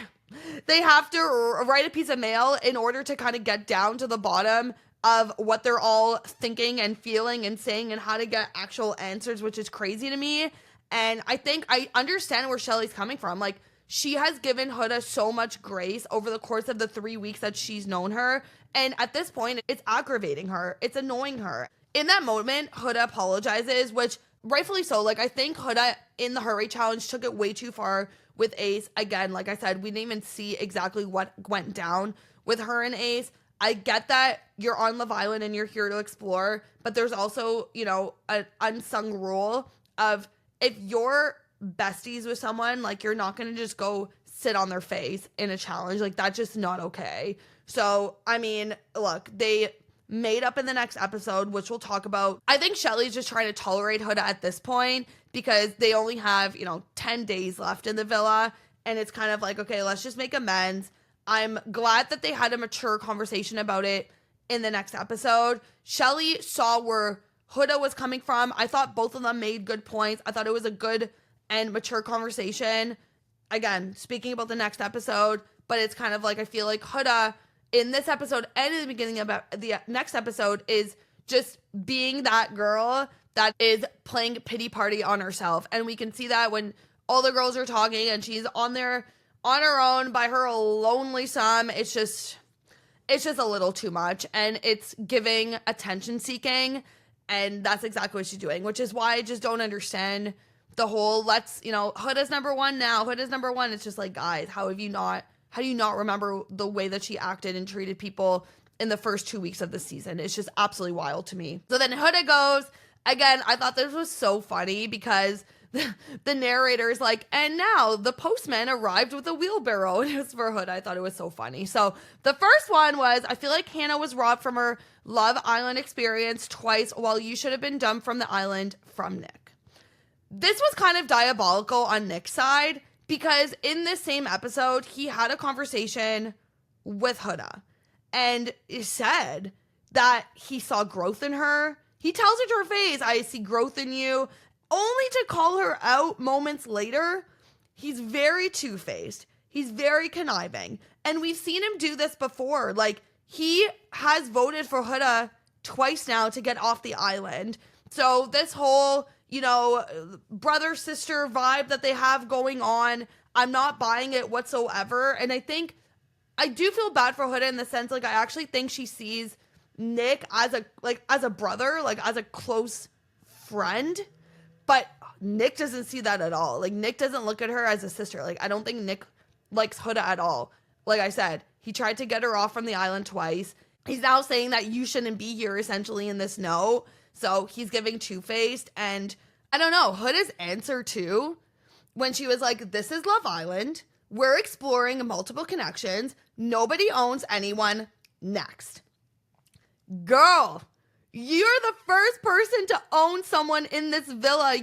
they have to write a piece of mail in order to kind of get down to the bottom of what they're all thinking and feeling and saying and how to get actual answers, which is crazy to me. And I think I understand where Chelley's coming from. Like, she has given Huda so much grace over the course of the 3 weeks that she's known her. And at this point, it's aggravating her. It's annoying her. In that moment, Huda apologizes, which rightfully so. Like, I think Huda in the heart rate challenge took it way too far with Ace. Again, like I said, we didn't even see exactly what went down with her and Ace. I get that you're on Love Island and you're here to explore, but there's also, you know, an unsung rule of, if you're besties with someone, like, you're not going to just go sit on their face in a challenge. Like, that's just not okay. So, I mean, look, they made up in the next episode, which we'll talk about. I think Chelley's just trying to tolerate Huda at this point because they only have, 10 days left in the villa. And it's kind of like, okay, let's just make amends. I'm glad that they had a mature conversation about it in the next episode. Chelley saw where Huda was coming from. I thought both of them made good points. I thought it was a good and mature conversation. Again, speaking about the next episode, but it's kind of like, I feel like Huda in this episode and in the beginning of the next episode is just being that girl that is playing pity party on herself. And we can see that when all the girls are talking and she's on her own by her lonely sum. It's just a little too much, and it's giving attention seeking, and that's exactly what she's doing, which is why I just don't understand the whole Huda's number one now. Huda's number one. It's just like, guys, how do you not remember the way that she acted and treated people in the first 2 weeks of the season? It's just absolutely wild to me. So then Huda goes, again, I thought this was so funny because the narrator's like, and now the postman arrived with a wheelbarrow, and it was for Huda. I thought it was so funny. So the first one was, I feel like Hannah was robbed from her Love Island experience twice, while you should have been dumped from the island from Nick. This was kind of diabolical on Nick's side, because in this same episode, he had a conversation with Huda and said that he saw growth in her. He tells her to her face, I see growth in you, only to call her out moments later. He's very two-faced. He's very conniving. And we've seen him do this before. Like, he has voted for Huda twice now to get off the island. So this whole, brother-sister vibe that they have going on, I'm not buying it whatsoever. And I think I do feel bad for Huda in the sense, like, I actually think she sees Nick as a brother, like as a close friend. But Nick doesn't see that at all. Like, Nick doesn't look at her as a sister. Like, I don't think Nick likes Huda at all. Like I said, he tried to get her off from the island twice. He's now saying that you shouldn't be here, essentially, in this note. So he's giving two-faced. And I don't know, Huda's answer, too, when she was like, this is Love Island. We're exploring multiple connections. Nobody owns anyone. Next. Girl, you're the first person to own someone in this villa.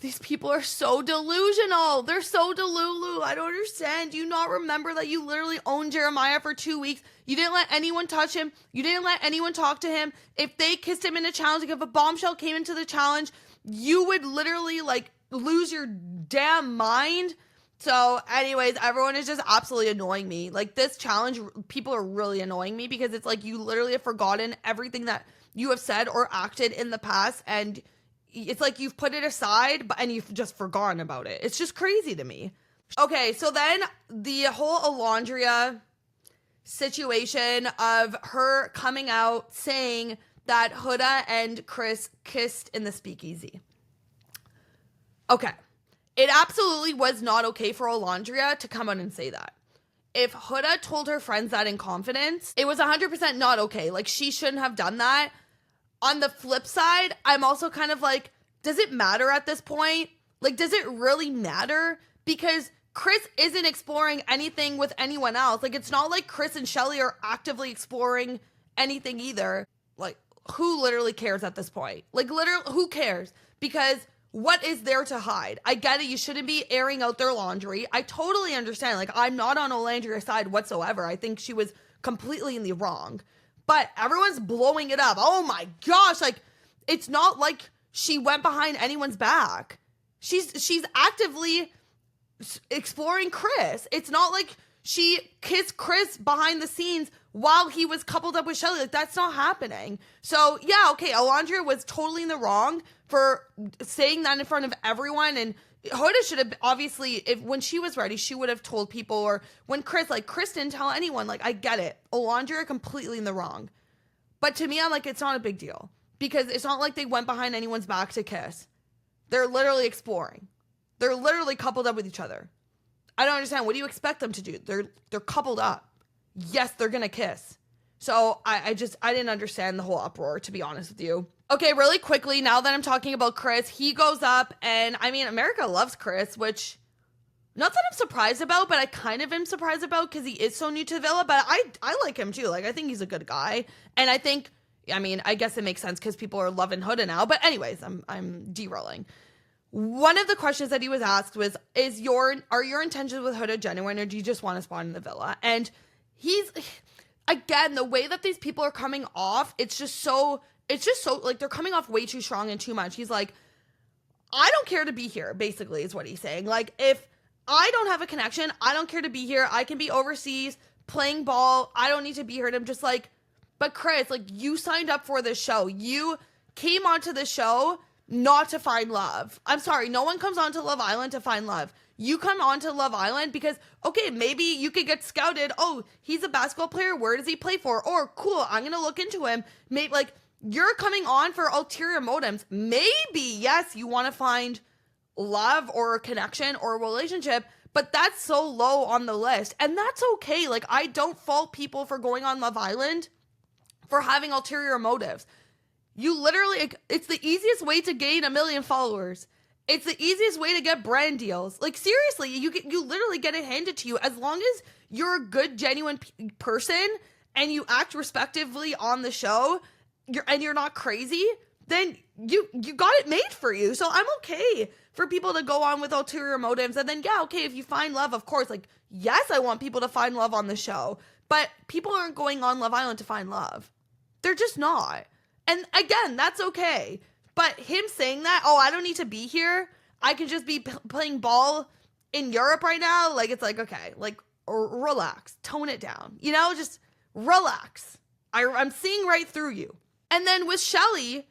These people are so delusional. They're so delulu. I don't understand. Do you not remember that you literally owned Jeremiah for 2 weeks? You didn't let anyone touch him. You didn't let anyone talk to him. If they kissed him in a challenge, like if a bombshell came into the challenge, you would literally like lose your damn mind. So anyways, everyone is just absolutely annoying me. Like this challenge, people are really annoying me because it's like you literally have forgotten everything that you have said or acted in the past, and it's like you've put it aside and you've just forgotten about it. It's just crazy to me. Okay, so then the whole Olandria situation of her coming out saying that Huda and Chris kissed in the speakeasy. Okay. It absolutely was not okay for Olandria to come out and say that. If Huda told her friends that in confidence, it was 100% not okay. Like, she shouldn't have done that. On the flip side, I'm also kind of like, does it matter at this point? Like, does it really matter? Because Chris isn't exploring anything with anyone else. Like, it's not like Chris and Chelley are actively exploring anything either. Like, who literally cares at this point? Like, literally, who cares? Because what is there to hide? I get it. You shouldn't be airing out their laundry. I totally understand. Like, I'm not on Olandria's side whatsoever. I think she was completely in the wrong. But everyone's blowing it up. Oh my gosh. Like, it's not like she went behind anyone's back. She's actively exploring Chris. It's not like she kissed Chris behind the scenes while he was coupled up with Chelley. Like, that's not happening. So, yeah, okay, Olandria was totally in the wrong for saying that in front of everyone. And Huda should have, obviously, when she was ready, she would have told people. Or when Chris didn't tell anyone. Like, I get it. Olandria completely in the wrong. But to me, I'm like, it's not a big deal. Because it's not like they went behind anyone's back to kiss. They're literally exploring. They're literally coupled up with each other. I don't understand. What do you expect them to do? They're coupled up. Yes, they're gonna kiss. So I didn't understand the whole uproar, to be honest with you. Okay, really quickly, now that I'm talking about Chris, he goes up, and I mean, America loves Chris, which, not that I'm surprised about, but I kind of am surprised about because he is so new to the villa, but I like him too. Like, I think he's a good guy. And I think, I mean, I guess it makes sense because people are loving Huda now. But anyways, I'm derailing. One of the questions that he was asked was, are your intentions with Huda genuine, or do you just want to spawn in the villa? And again, the way that these people are coming off, it's just so, like, they're coming off way too strong and too much. He's like, I don't care to be here, basically, is what he's saying. Like, if I don't have a connection, I don't care to be here. I can be overseas playing ball. I don't need to be here. And I'm just like, but Chris, like, you signed up for this show. You came onto the show not to find love. I'm sorry, no one comes onto Love Island to find love. You come onto Love Island because, okay, maybe you could get scouted. Oh, he's a basketball player. Where does he play for? Or, cool, I'm going to look into him. Maybe, like, you're coming on for ulterior motives. Maybe, yes, you want to find love or a connection or a relationship, but that's so low on the list. And that's okay. Like, I don't fault people for going on Love Island for having ulterior motives. You literally, it's the easiest way to gain 1 million followers. It's the easiest way to get brand deals. Like, seriously, you literally get it handed to you. As long as you're a good, genuine person and you act respectively on the show, you're not crazy, then you got it made for you. So I'm okay for people to go on with ulterior motives. And then, yeah, okay, if you find love, of course, like, yes, I want people to find love on the show. But people aren't going on Love Island to find love. They're just not. And again, that's okay. But him saying that, oh, I don't need to be here. I can just be playing ball in Europe right now. Like, it's like, okay, like, relax, tone it down. You know, just relax. I'm seeing right through you. And then with Chelley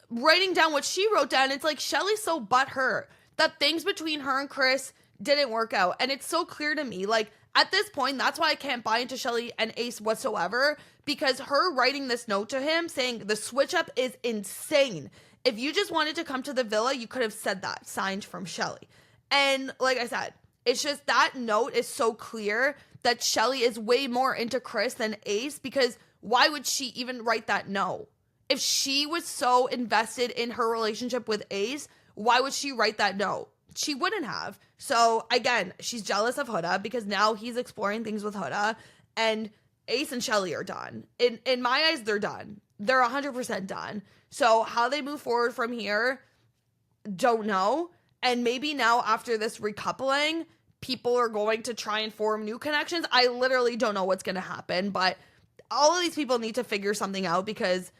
writing down what she wrote down, it's like Shelley's so butthurt that things between her and Chris didn't work out. And it's so clear to me, like, at this point, that's why I can't buy into Chelley and Ace whatsoever, because her writing this note to him saying the switch up is insane. If you just wanted to come to the villa, you could have said that, signed from Chelley. And like I said, it's just that note is so clear that Chelley is way more into Chris than Ace, because why would she even write that note? If she was so invested in her relationship with Ace, why would she write that note? She wouldn't have. So again, she's jealous of Huda because now he's exploring things with Huda, and Ace and Chelley are done. In my eyes, they're done. They're 100% done. So how they move forward from here, don't know. And maybe now after this recoupling, people are going to try and form new connections. I literally don't know what's going to happen, but all of these people need to figure something out because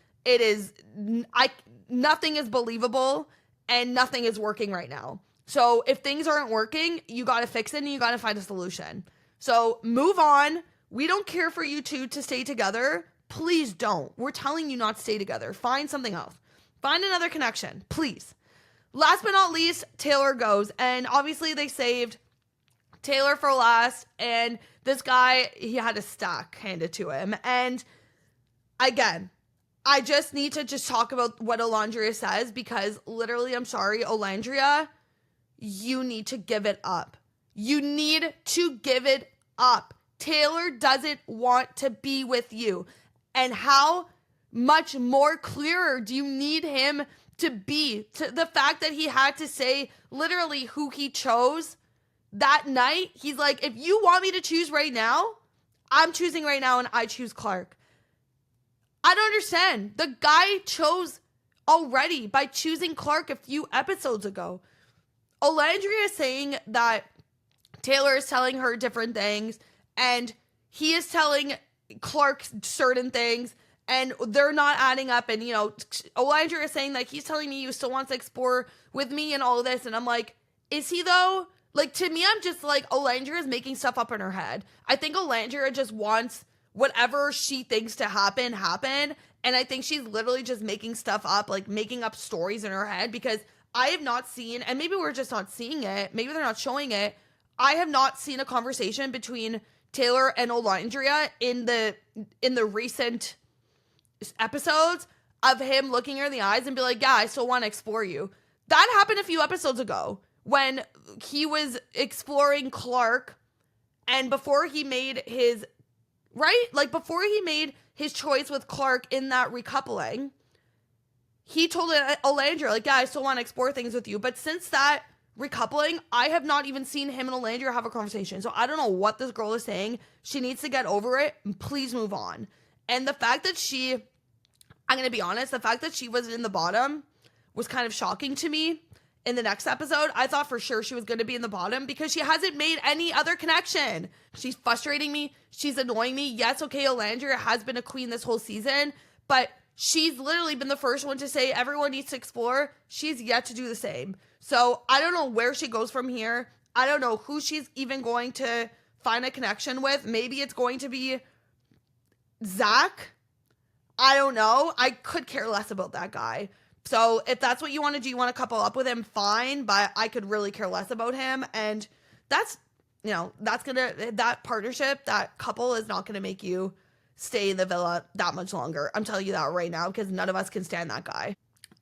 nothing is believable and nothing is working right now. So if things aren't working, you got to fix it and you got to find a solution. So move on. We don't care for you two to stay together. Please don't. We're telling you not to stay together. Find something else. Find another connection, please. Last but not least, Taylor goes. And obviously they saved Taylor for last. And this guy, he had a stack handed to him. And again, I just need to talk about what Olandria says because literally, I'm sorry, Olandria, you need to give it up. You need to give it up. Taylor doesn't want to be with you. And how much more clearer do you need him to be? To the fact that he had to say literally who he chose that night. He's like, if you want me to choose right now, I'm choosing right now and I choose Clarke. I don't understand. The guy chose already by choosing Clarke a few episodes ago. Olandria is saying that Taylor is telling her different things and he is telling Clarke certain things and they're not adding up. And, you know, Olandria is saying that he's telling me you still want to explore with me and all of this. And I'm like, is he though? Like, to me, I'm just like, Olandria is making stuff up in her head. I think Olandria just wants whatever she thinks to happen. And I think she's literally just making stuff up, like making up stories in her head because I have not seen, and maybe we're just not seeing it. Maybe they're not showing it. I have not seen a conversation between Taylor and Olandria in the recent episodes of him looking her in the eyes and be like, yeah, I still want to explore you. That happened a few episodes ago when he was exploring Clarke and before he made his, right? Like before he made his choice with Clarke in that recoupling, he told Olandria, like, yeah, I still want to explore things with you. But since that recoupling, I have not even seen him and Olandria have a conversation. So I don't know what this girl is saying. She needs to get over it. Please move on. And the fact that I'm going to be honest, the fact that she was in the bottom was kind of shocking to me. In the next episode, I thought for sure she was going to be in the bottom because she hasn't made any other connection. She's frustrating me. She's annoying me. Yes, okay, Olandria has been a queen this whole season, but she's literally been the first one to say everyone needs to explore. She's yet to do the same. So I don't know where she goes from here. I don't know who she's even going to find a connection with. Maybe it's going to be Zach. I don't know. I could care less about that guy. So if that's what you want to do, you want to couple up with him, fine. But I could really care less about him. And that's, you know, that partnership, that couple is not going to make you stay in the villa that much longer. I'm telling you that right now because none of us can stand that guy.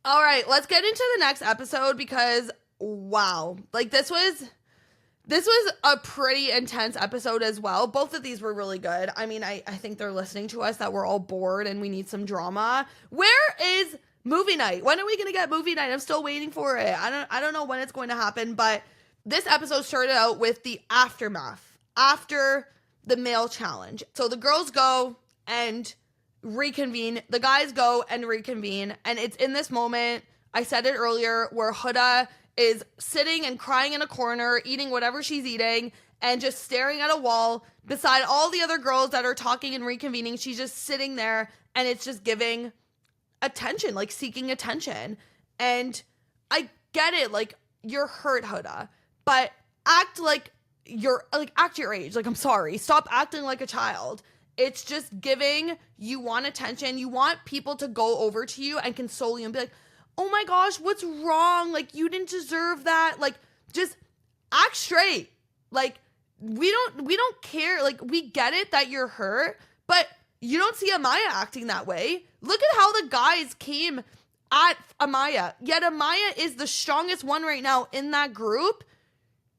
All right, let's get into the next episode because, wow, like this was a pretty intense episode as well. Both of these were really good. I mean, I think they're listening to us that we're all bored and we need some drama. Where is movie night? When are we going to get movie night? I'm still waiting for it. I don't know when it's going to happen, but this episode started out with the aftermath after the male challenge. So the girls go and reconvene. The guys go and reconvene. And it's in this moment, I said it earlier, where Huda is sitting and crying in a corner, eating whatever she's eating, and just staring at a wall beside all the other girls that are talking and reconvening. She's just sitting there, and it's just giving attention, like seeking attention. And I get it, like, you're hurt, Huda, but act your age. Like, I'm sorry, stop acting like a child. It's just giving, you want attention, you want people to go over to you and console you and be like, oh my gosh, what's wrong? Like, you didn't deserve that. Like, just act straight. Like, we don't care. Like, we get it that you're hurt, but you don't see Amaya acting that way. Look at how the guys came at Amaya. Yet Amaya is the strongest one right now in that group,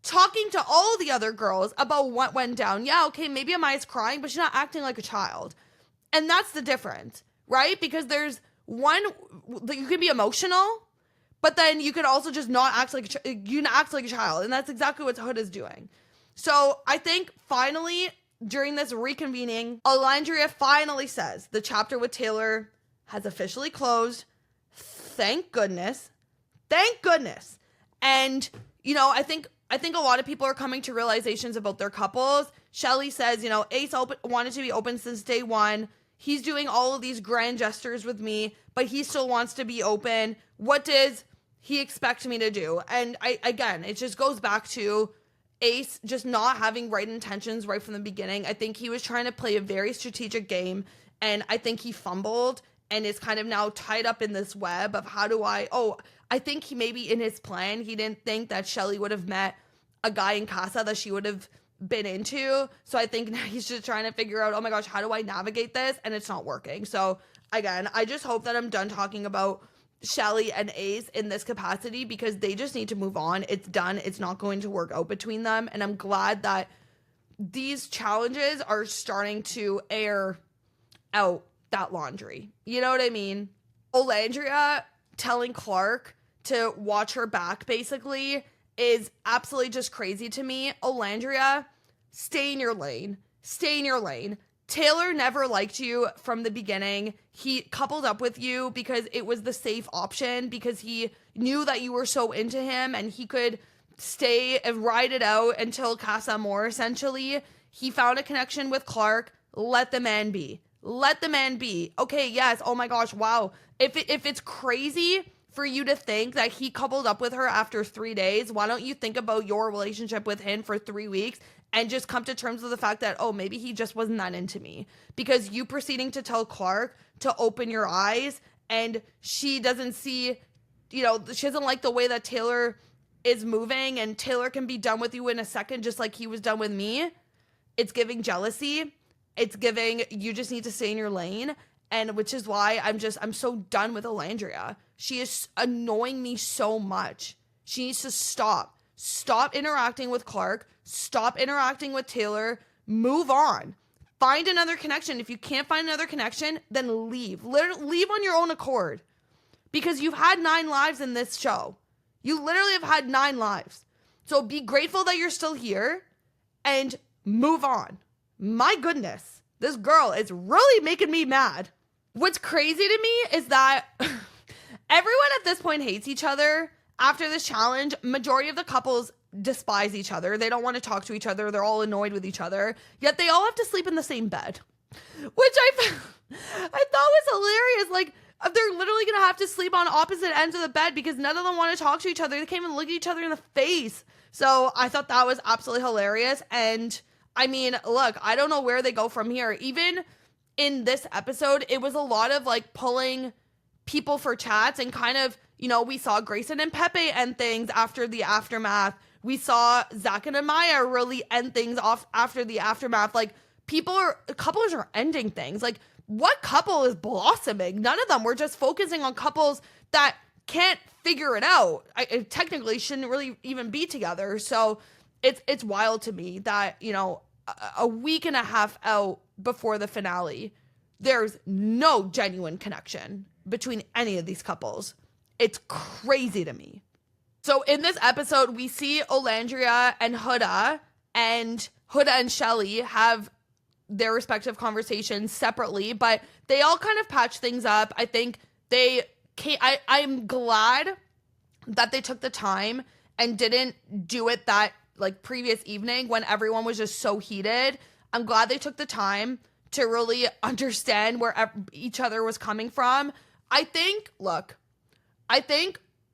talking to all the other girls about what went down. Yeah, okay, maybe Amaya's crying, but she's not acting like a child. And that's the difference, right? Because there's one, you can be emotional, But then you could also just not act like you can act like a child, and that's exactly what Huda's doing. So I think finally during this reconvening, Olandria finally says the chapter with Taylor has officially closed. Thank goodness. Thank goodness. And I think a lot of people are coming to realizations about their couples. Chelley says, Ace wanted to be open since day one. He's doing all of these grand gestures with me, but he still wants to be open. What does he expect me to do? And it just goes back to Ace just not having right intentions right from the beginning. I think he was trying to play a very strategic game, and I think he fumbled and is kind of now tied up in this web of I think he maybe in his plan, he didn't think that Chelley would have met a guy in Casa that she would have been into. So I think now he's just trying to figure out, oh my gosh, how do I navigate this? And it's not working. So again, I just hope that I'm done talking about Chelley and Ace in this capacity, because they just need to move on. It's done. It's not going to work out between them. And I'm glad that these challenges are starting to air out that laundry. You know what I mean? Olandria telling Clarke to watch her back basically is absolutely just crazy to me. Olandria, stay in your lane. Stay in your lane. Taylor never liked you from the beginning. He coupled up with you because it was the safe option, because he knew that you were so into him and he could stay and ride it out until Casa Amor, essentially. He found a connection with Clarke. Let the man be. Let the man be. Okay, yes. Oh my gosh, wow. If it's crazy for you to think that he coupled up with her after 3 days, why don't you think about your relationship with him for 3 weeks and just come to terms with the fact that, oh, maybe he just wasn't that into me? Because you proceeding to tell Clarke to open your eyes, and she doesn't see, she doesn't like the way that Taylor is moving, and Taylor can be done with you in a second just like he was done with me. It's giving jealousy. It's giving, you just need to stay in your lane. And which is why I'm so done with Olandria. She is annoying me so much. She needs to stop. Stop interacting with Clarke. Stop interacting with Taylor. Move on. Find another connection. If you can't find another connection, then leave. Leave on your own accord. Because you've had 9 lives in this show. You literally have had 9 lives. So be grateful that you're still here and move on. My goodness. This girl is really making me mad. What's crazy to me is that everyone at this point hates each other. After this challenge, majority of the couples despise each other. They don't want to talk to each other. They're all annoyed with each other. Yet they all have to sleep in the same bed, which I thought was hilarious. Like, they're literally going to have to sleep on opposite ends of the bed because none of them want to talk to each other. They can't even look at each other in the face. So I thought that was absolutely hilarious. And I mean, look, I don't know where they go from here. Even in this episode, it was a lot of like pulling people for chats and kind of, we saw Grayson and Pepe end things after the aftermath. We saw Zach and Amaya really end things off after the aftermath. Like, couples are ending things. Like, what couple is blossoming? None of them. We're just focusing on couples that can't figure it out. Technically shouldn't really even be together. So it's wild to me that, a week and a half out before the finale, there's no genuine connection between any of these couples. It's crazy to me. So in this episode, we see Olandria and Huda and Chelley have their respective conversations separately, but they all kind of patch things up. I think I'm glad that they took the time and didn't do it that like previous evening when everyone was just so heated. I'm glad they took the time to really understand where each other was coming from. I think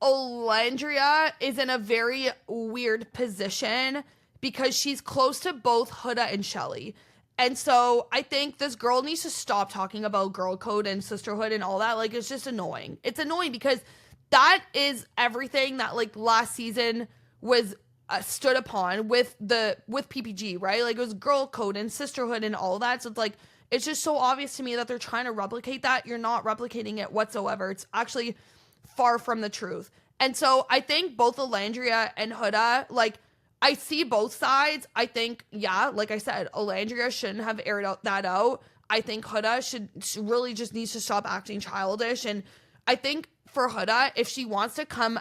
Olandria is in a very weird position because she's close to both Huda and Chelley. And so I think this girl needs to stop talking about girl code and sisterhood and all that. Like, it's just annoying. It's annoying because that is everything that like last season was stood upon with PPG, right? Like, it was girl code and sisterhood and all that. So it's like, it's just so obvious to me that they're trying to replicate that. You're not replicating it whatsoever. It's actually far from the truth. And so I think both Olandria and Huda, like, I see both sides. I think, yeah, like I said, Olandria shouldn't have aired that out. I think Huda should really just needs to stop acting childish. And I think for Huda, if she wants to come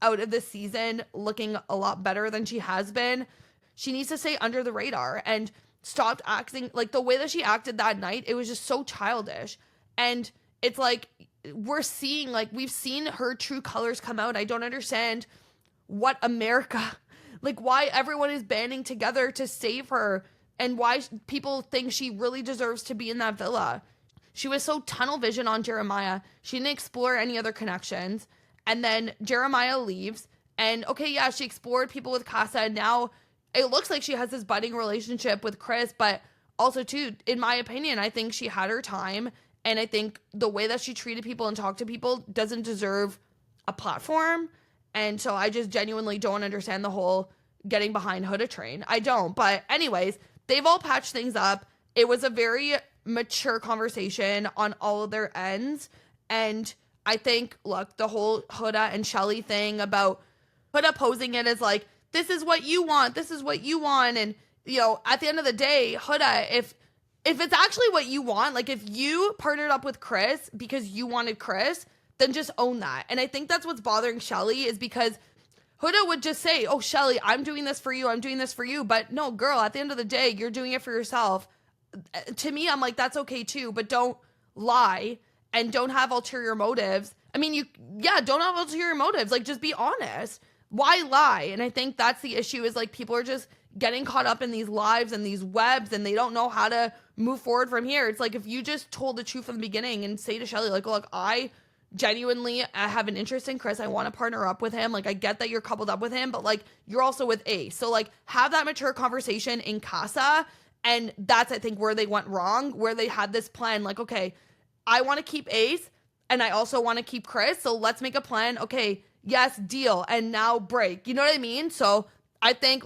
out of this season looking a lot better than she has been, she needs to stay under the radar and stop acting like the way that she acted that night. It was just so childish. And it's like, we've seen her true colors come out. I don't understand what America, like why everyone is banding together to save her and why people think she really deserves to be in that villa. She was so tunnel vision on Jeremiah. She didn't explore any other connections. And then Jeremiah leaves. And okay, yeah, she explored people with Casa. And now it looks like she has this budding relationship with Chris. But also, too, in my opinion, I think she had her time. And I think the way that she treated people and talked to people doesn't deserve a platform. And so I just genuinely don't understand the whole getting behind Huda train. I don't. But anyways, they've all patched things up. It was a very mature conversation on all of their ends. And I think, look, the whole Huda and Chelley thing about Huda posing it as like, this is what you want. This is what you want. And, you know, at the end of the day, Huda, if it's actually what you want, like if you partnered up with Chris because you wanted Chris, then just own that. And I think that's what's bothering Chelley is because Huda would just say, oh, Chelley, I'm doing this for you. I'm doing this for you. But no, girl, at the end of the day, you're doing it for yourself. To me, I'm like, that's okay too. But don't lie and don't have ulterior motives. I mean, don't have ulterior motives. Like, just be honest. Why lie? And I think that's the issue is like people are just getting caught up in these lives and these webs and they don't know how to move forward from here. It's like if you just told the truth from the beginning and say to Chelley, like, look, I genuinely have an interest in Chris. I want to partner up with him. Like, I get that you're coupled up with him, but like you're also with Ace. So like have that mature conversation in Casa. And that's, I think, where they went wrong, where they had this plan. Like, okay, I want to keep Ace and I also want to keep Chris. So let's make a plan. Okay, yes, deal. And now break. You know what I mean? So I think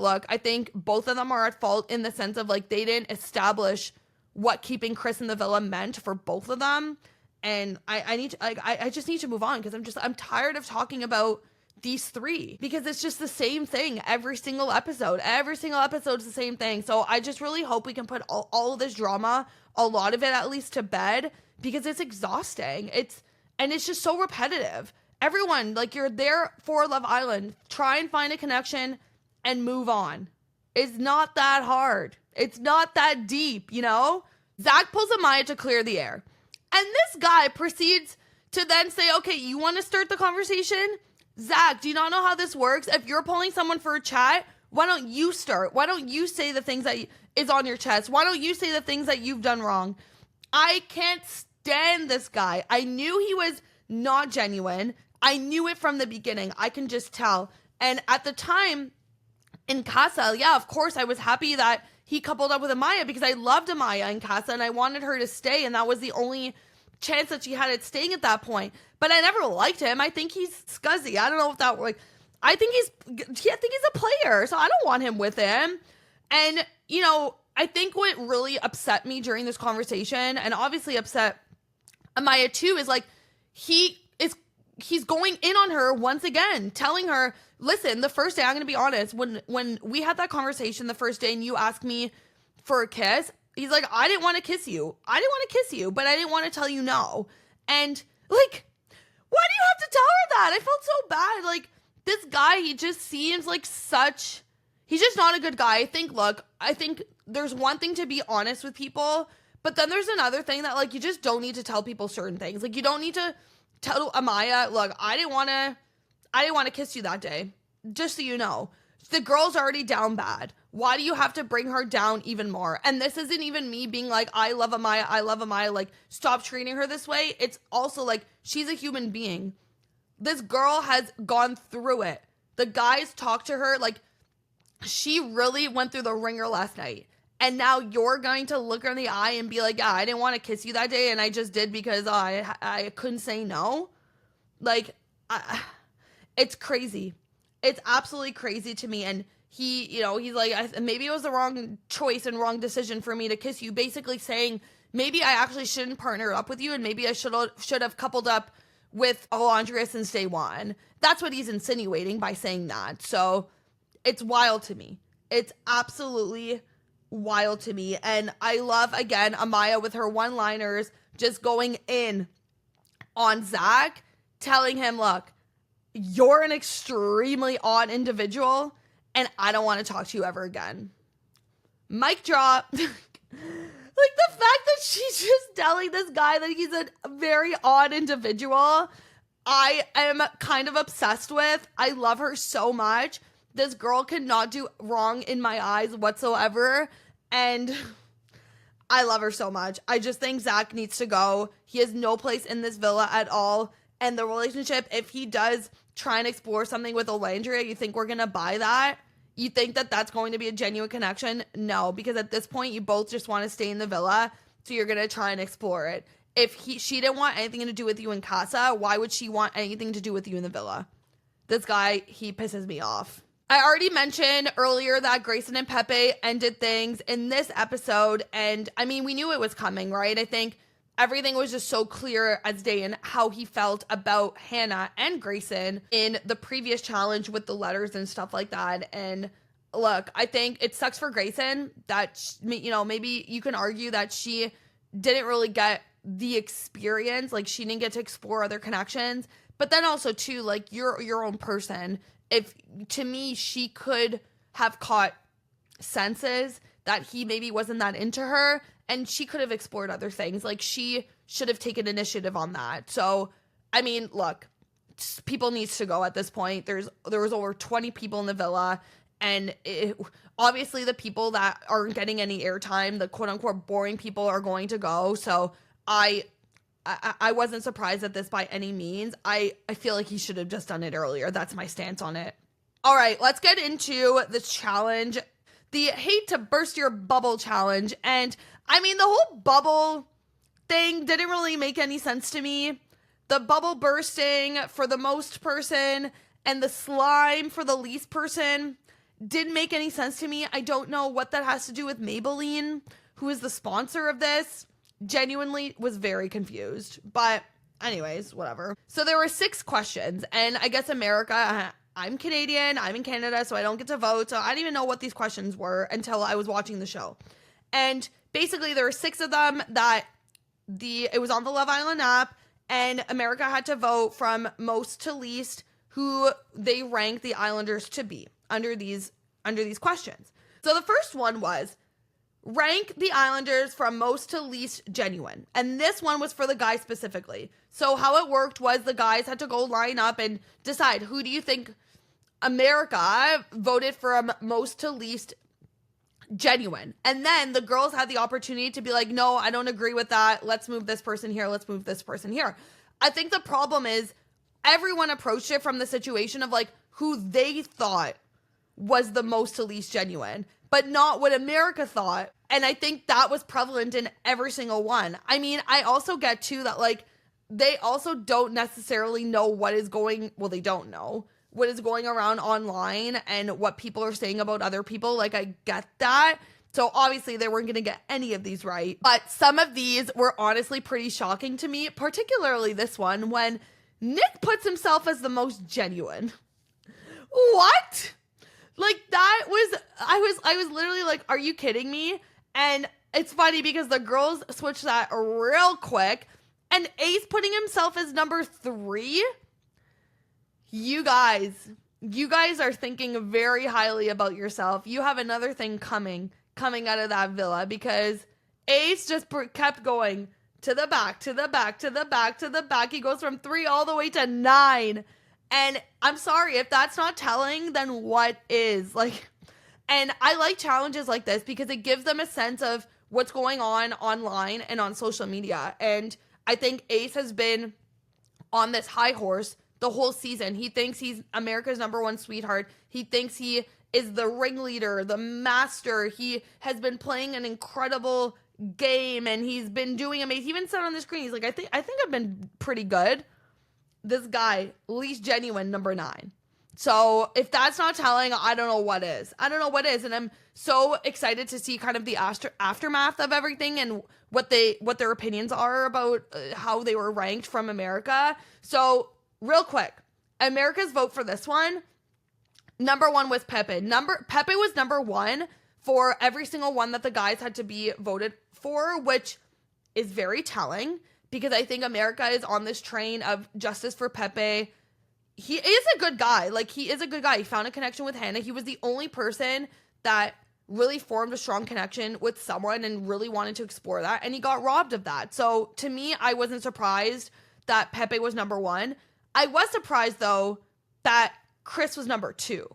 both of them are at fault in the sense of like they didn't establish what keeping Chris in the villa meant for both of them. And I just need to move on because I'm tired of talking about these three because it's just the same thing every single episode. Every single episode is the same thing. So I just really hope we can put all of this drama, a lot of it at least, to bed because it's exhausting. It's just so repetitive. Everyone, like, you're there for Love Island. Try and find a connection and move on. It's not that hard. It's not that deep, you know? Zach pulls Amaya to clear the air. And this guy proceeds to then say, okay, you want to start the conversation? Zach, do you not know how this works? If you're pulling someone for a chat, why don't you start? Why don't you say the things that is on your chest? Why don't you say the things that you've done wrong? I can't stand this guy. I knew he was not genuine. I knew it from the beginning. I can just tell. And at the time in Casa, yeah, of course, I was happy that he coupled up with Amaya because I loved Amaya in Casa and I wanted her to stay. And that was the only chance that she had at staying at that point. But I never liked him. I think he's scuzzy. I don't know if that like. I think he's a player, so I don't want him with him. And you know, I think what really upset me during this conversation, and obviously upset Amaya too, is like he's going in on her once again, telling her, listen, the first day, I'm gonna be honest, when we had that conversation the first day and you asked me for a kiss, he's like, I didn't want to kiss you. I didn't want to kiss you, but I didn't want to tell you no. And like, why do you have to tell her that? I felt so bad. Like, this guy, he just seems like he's just not a good guy. I think there's one thing to be honest with people, but then there's another thing that, like, you just don't need to tell people certain things. Like, you don't need to tell Amaya, look, I didn't want to kiss you that day. Just so you know. The girl's already down bad. Why do you have to bring her down even more? And this isn't even me being like, I love Amaya, like, stop treating her this way. It's also like, she's a human being. This girl has gone through it. The guys talked to her, like, she really went through the ringer last night. And now you're going to look her in the eye and be like, yeah, I didn't want to kiss you that day, and I just did because I couldn't say no. Like, it's crazy. It's absolutely crazy to me. And he, you know, he's like, maybe it was the wrong choice and wrong decision for me to kiss you. Basically saying, maybe I actually shouldn't partner up with you, and maybe I should have coupled up with Olandria since day one. That's what he's insinuating by saying that. So it's wild to me. It's absolutely wild to me. And I love, again, Amaya with her one-liners just going in on Zach, telling him, look, you're an extremely odd individual and I don't want to talk to you ever again. Mic drop. Like the fact that she's just telling this guy that he's a very odd individual, I am kind of obsessed with. I love her so much. This girl cannot do wrong in my eyes whatsoever. And I love her so much. I just think Zach needs to go. He has no place in this villa at all. And the relationship, if he does try and explore something with Olandria, you think we're going to buy that? You think that that's going to be a genuine connection? No, because at this point, you both just want to stay in the villa, so you're going to try and explore it. If she didn't want anything to do with you in casa, why would she want anything to do with you in the villa? This guy, he pisses me off. I already mentioned earlier that Grayson and Pepe ended things in this episode, and I mean, we knew it was coming, right? I think everything was just so clear as day and how he felt about Hannah and Grayson in the previous challenge with the letters and stuff like that. And look, I think it sucks for Grayson that, you know, maybe you can argue that she didn't really get the experience. Like, she didn't get to explore other connections. But then also, too, like, you're your own person. If, to me, she could have caught senses that he maybe wasn't that into her, and she could have explored other things. Like, she should have taken initiative on that. So, I mean, look, people needs to go at this point. There was over 20 people in the villa, and obviously the people that aren't getting any airtime, the quote-unquote boring people, are going to go. So, I wasn't surprised at this by any means. I feel like he should have just done it earlier. That's my stance on it. All right, let's get into the challenge. The hate to burst your bubble challenge. And I mean, the whole bubble thing didn't really make any sense to me. The bubble bursting for the most person and the slime for the least person didn't make any sense to me. I don't know what that has to do with Maybelline, who is the sponsor of this. Genuinely was very confused. But anyways, whatever. So there were 6 questions. And I guess America, I'm Canadian, I'm in Canada, so I don't get to vote. So I didn't even know what these questions were until I was watching the show. And basically there were 6 of them that it was on the Love Island app, and America had to vote from most to least who they ranked the Islanders to be under these questions. So the first one was rank the Islanders from most to least genuine. And this one was for the guys specifically. So how it worked was the guys had to go line up and decide, who do you think America voted from most to least genuine? And then the girls had the opportunity to be like, no, I don't agree with that. Let's move this person here. Let's move this person here. I think the problem is everyone approached it from the situation of like who they thought was the most to least genuine, but not what America thought. And I think that was prevalent in every single one. I mean, I also get too that like they also don't necessarily know what is going, well, they don't know what is going around online and what people are saying about other people. Like, I get that. So obviously they weren't going to get any of these right. But some of these were honestly pretty shocking to me, particularly this one when Nick puts himself as the most genuine. What? Like, that was, I was literally like, are you kidding me? And it's funny because the girls switched that real quick, and Ace putting himself as number 3. You guys are thinking very highly about yourself. You have another thing coming out of that villa, because Ace just kept going to the back, to the back, to the back, to the back. He goes from 3 all the way to 9. And I'm sorry, if that's not telling, then what is? Like, and I like challenges like this because it gives them a sense of what's going on online and on social media. And I think Ace has been on this high horse the whole season. He thinks he's America's #1 sweetheart. He thinks he is the ringleader, the master. He has been playing an incredible game, and he's been doing amazing. He even said on the screen, he's like, I think I've been pretty good. This guy, least genuine, number 9. So if that's not telling, I don't know what is. And I'm so excited to see kind of the aftermath of everything and what their opinions are about how they were ranked from America. So real quick, America's vote for this one, number 1 was Pepe. Pepe was number 1 for every single one that the guys had to be voted for, which is very telling because I think America is on this train of justice for Pepe. He is a good guy. Like, he is a good guy. He found a connection with Hannah. He was the only person that really formed a strong connection with someone and really wanted to explore that. And he got robbed of that. So to me, I wasn't surprised that Pepe was number 1. I was surprised, though, that Chris was number 2.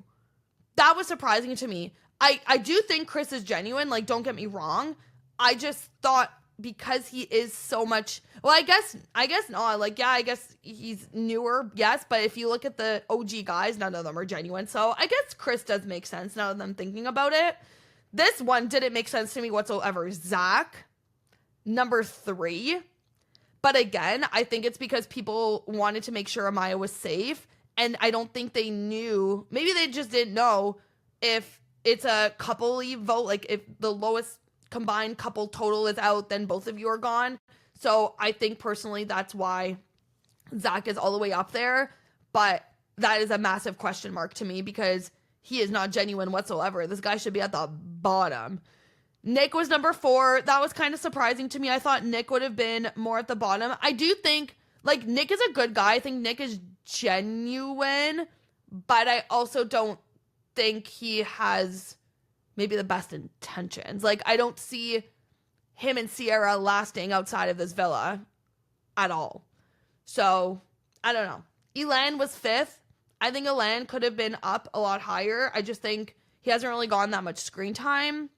That was surprising to me. I do think Chris is genuine. Like, don't get me wrong. I just thought because he is so much, well, I guess not. Like, yeah, I guess he's newer, yes, but if you look at the OG guys, none of them are genuine. So I guess Chris does make sense now that I'm thinking about it. This one didn't make sense to me whatsoever. Zach, number 3. But again, I think it's because people wanted to make sure Amaya was safe. And I don't think they knew, maybe they just didn't know if it's a couple-y vote, like if the lowest combined couple total is out, then both of you are gone. So I think personally that's why Zach is all the way up there. But that is a massive question mark to me because he is not genuine whatsoever. This guy should be at the bottom. Nick was number 4. That was kind of surprising to me. I thought Nick would have been more at the bottom. I do think, like, Nick is a good guy. I think Nick is genuine, but I also don't think he has maybe the best intentions. Like, I don't see him and Cierra lasting outside of this villa at all. So, I don't know. Elan was 5th. I think Elan could have been up a lot higher. I just think he hasn't really gotten that much screen time.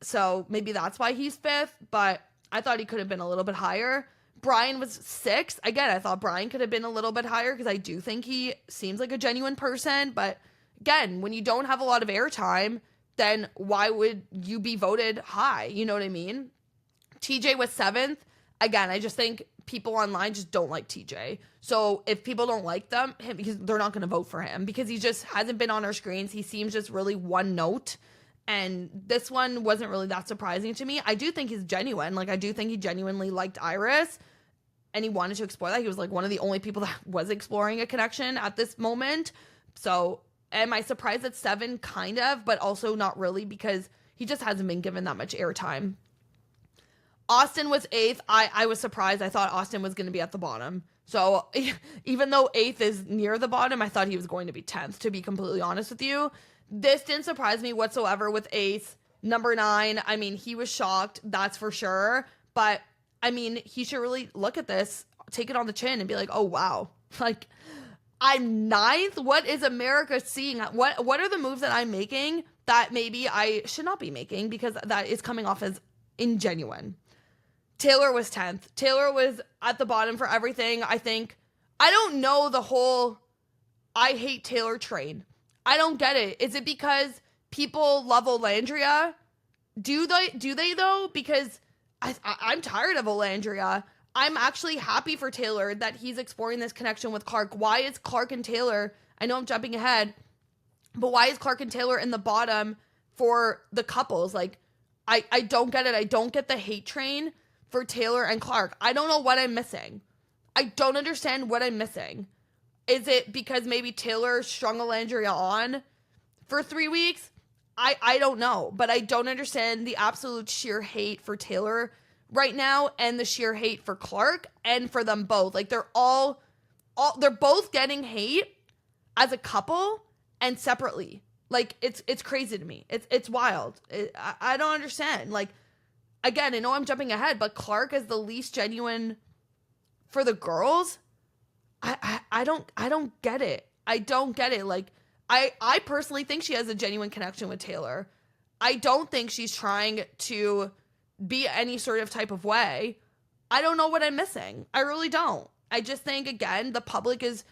So, maybe that's why he's 5th, but I thought he could have been a little bit higher. Brian was 6th. Again, I thought Brian could have been a little bit higher because I do think he seems like a genuine person. But again, when you don't have a lot of airtime, then why would you be voted high? You know what I mean? TJ was 7th. Again, I just think people online just don't like TJ. So if people don't like him, because they're not going to vote for him because he just hasn't been on our screens. He seems just really one note. And this one wasn't really that surprising to me. I do think he's genuine. Like, I do think he genuinely liked Iris and he wanted to explore that. He was like one of the only people that was exploring a connection at this moment. So am I surprised at 7? Kind of, but also not really because he just hasn't been given that much airtime. Austin was 8th. I was surprised. I thought Austin was going to be at the bottom. So even though 8th is near the bottom, I thought he was going to be 10th, to be completely honest with you. This didn't surprise me whatsoever with 8th. Number 9, I mean, he was shocked, that's for sure. But, I mean, he should really look at this, take it on the chin and be like, oh, wow. Like, I'm 9th? What is America seeing? What are the moves that I'm making that maybe I should not be making because that is coming off as ingenuine? Taylor was 10th. Taylor was at the bottom for everything. I think, I don't know the whole I hate Taylor train. I don't get it. Is it because people love Olandria? Do they though? Because I'm tired of Olandria. I'm actually happy for Taylor that he's exploring this connection with Clarke. Why is Clarke and Taylor, I know I'm jumping ahead, but why is Clarke and Taylor in the bottom for the couples? Like, I don't get it. I don't get the hate train for Taylor and Clarke. I don't know what I'm missing. I don't understand what I'm missing. Is it because maybe Taylor strung Olandria on for 3 weeks? I don't know. But I don't understand the absolute sheer hate for Taylor right now and the sheer hate for Clarke and for them both. Like, they're both getting hate as a couple and separately. Like, it's crazy to me. It's wild. I don't understand. Like, again, I know I'm jumping ahead, but Clarke is the least genuine for the girls. I don't get it. I don't get it. Like, I personally think she has a genuine connection with Taylor. I don't think she's trying to be any sort of type of way. I don't know what I'm missing. I really don't. I just think, again, the public is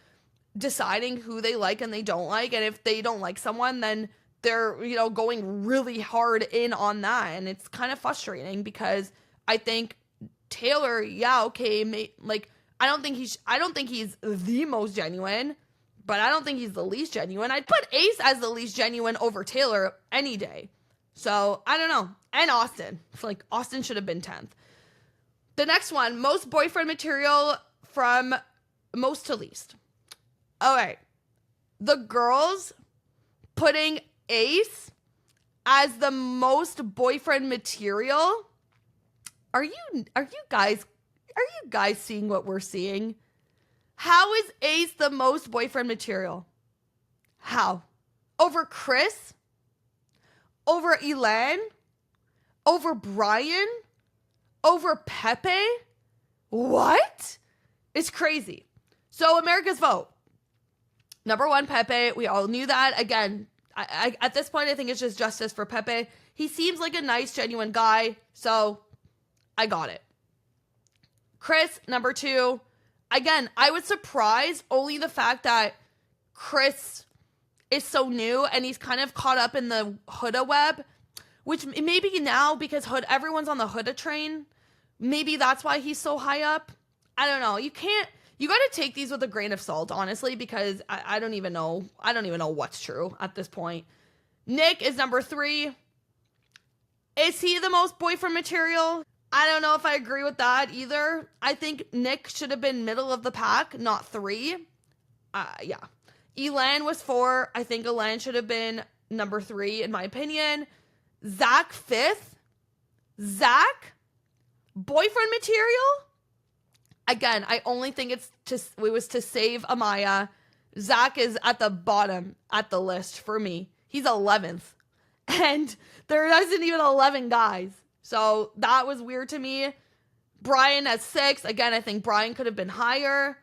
deciding who they like and they don't like. And if they don't like someone, then they're, going really hard in on that. And it's kind of frustrating because I think Taylor, yeah, okay, I don't think he's the most genuine, but I don't think he's the least genuine. I'd put Ace as the least genuine over Taylor any day. So, I don't know. And Austin. Like, Austin should have been 10th. The next one, most boyfriend material from most to least. All right. The girls putting Ace as the most boyfriend material. Are you guys Are you guys seeing what we're seeing? How is Ace the most boyfriend material? How? Over Chris? Over Elan? Over Brian? Over Pepe? What? It's crazy. So America's vote. Number 1, Pepe. We all knew that. Again, I at this point, I think it's just justice for Pepe. He seems like a nice, genuine guy. So I got it. Chris, number 2. Again, I was surprised only the fact that Chris is so new and he's kind of caught up in the Huda web, which maybe now because everyone's on the Huda train, maybe that's why he's so high up. I don't know. You got to take these with a grain of salt, honestly, because I don't even know. I don't even know what's true at this point. Nick is number 3. Is he the most boyfriend material? I don't know if I agree with that either. I think Nick should have been middle of the pack, not 3. Yeah. Elan was 4. I think Elan should have been number 3, in my opinion. Zach 5th. Zach? Boyfriend material? Again, I only think it was to save Amaya. Zach is at the bottom at the list for me. He's 11th. And there isn't even 11 guys. So that was weird to me. Brian at 6. Again, I think Brian could have been higher.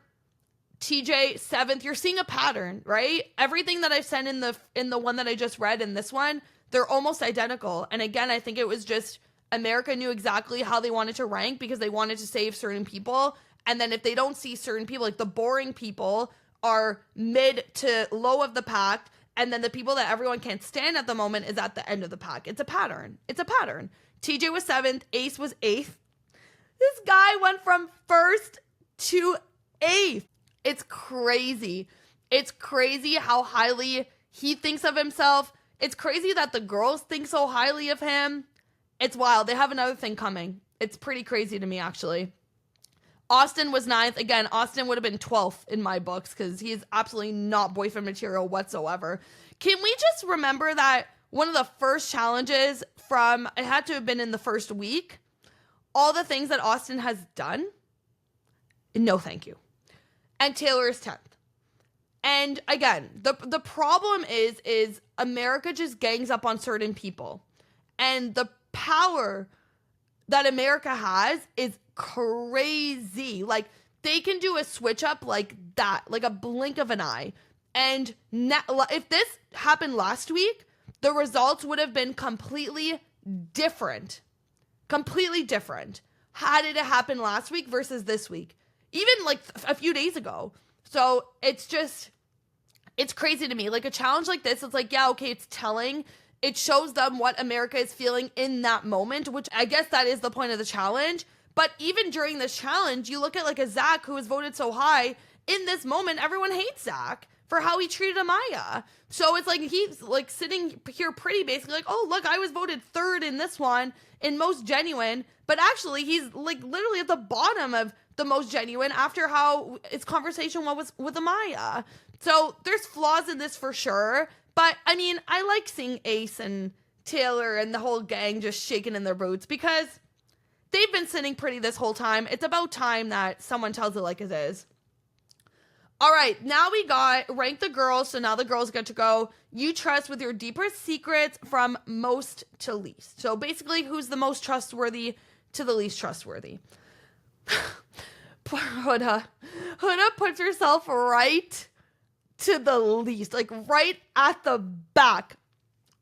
TJ 7th. You're seeing a pattern, right? Everything that I've said in the one that I just read and this one, they're almost identical. And again, I think it was just America knew exactly how they wanted to rank because they wanted to save certain people. And then if they don't see certain people, like the boring people are mid to low of the pack. And then the people that everyone can't stand at the moment is at the end of the pack. It's a pattern. It's a pattern. TJ was 7th. Ace was 8th. This guy went from 1st to 8th. It's crazy. It's crazy how highly he thinks of himself. It's crazy that the girls think so highly of him. It's wild. They have another thing coming. It's pretty crazy to me, actually. Austin was 9th. Again, Austin would have been 12th in my books because he's absolutely not boyfriend material whatsoever. Can we just remember that one of the first challenges it had to have been in the first week, all the things that Austin has done? No, thank you. And Taylor is 10th. And again, the problem is America just gangs up on certain people. And the power that America has is crazy. Like, they can do a switch up like that, like a blink of an eye. And if this happened last week, the results would have been completely different. Completely different. How did it happen last week versus this week? Even like a few days ago. So it's crazy to me. Like a challenge like this, it's like, yeah, okay, it's telling. It shows them what America is feeling in that moment, which I guess that is the point of the challenge. But even during this challenge, you look at like a Zach who was voted so high. In this moment, everyone hates Zach for how he treated Amaya. So it's like he's like sitting here pretty basically like, oh, look, I was voted 3rd in this one in most genuine. But actually, he's like literally at the bottom of the most genuine after how his conversation was with Amaya. So there's flaws in this for sure. But I mean, I like seeing Ace and Taylor and the whole gang just shaking in their boots because they've been sitting pretty this whole time. It's about time that someone tells it like it is. All right, now we got rank the girls. So now the girls get to go. You trust with your deepest secrets from most to least. So basically, who's the most trustworthy to the least trustworthy. Poor Huda. Huda puts herself right to the least, like right at the back.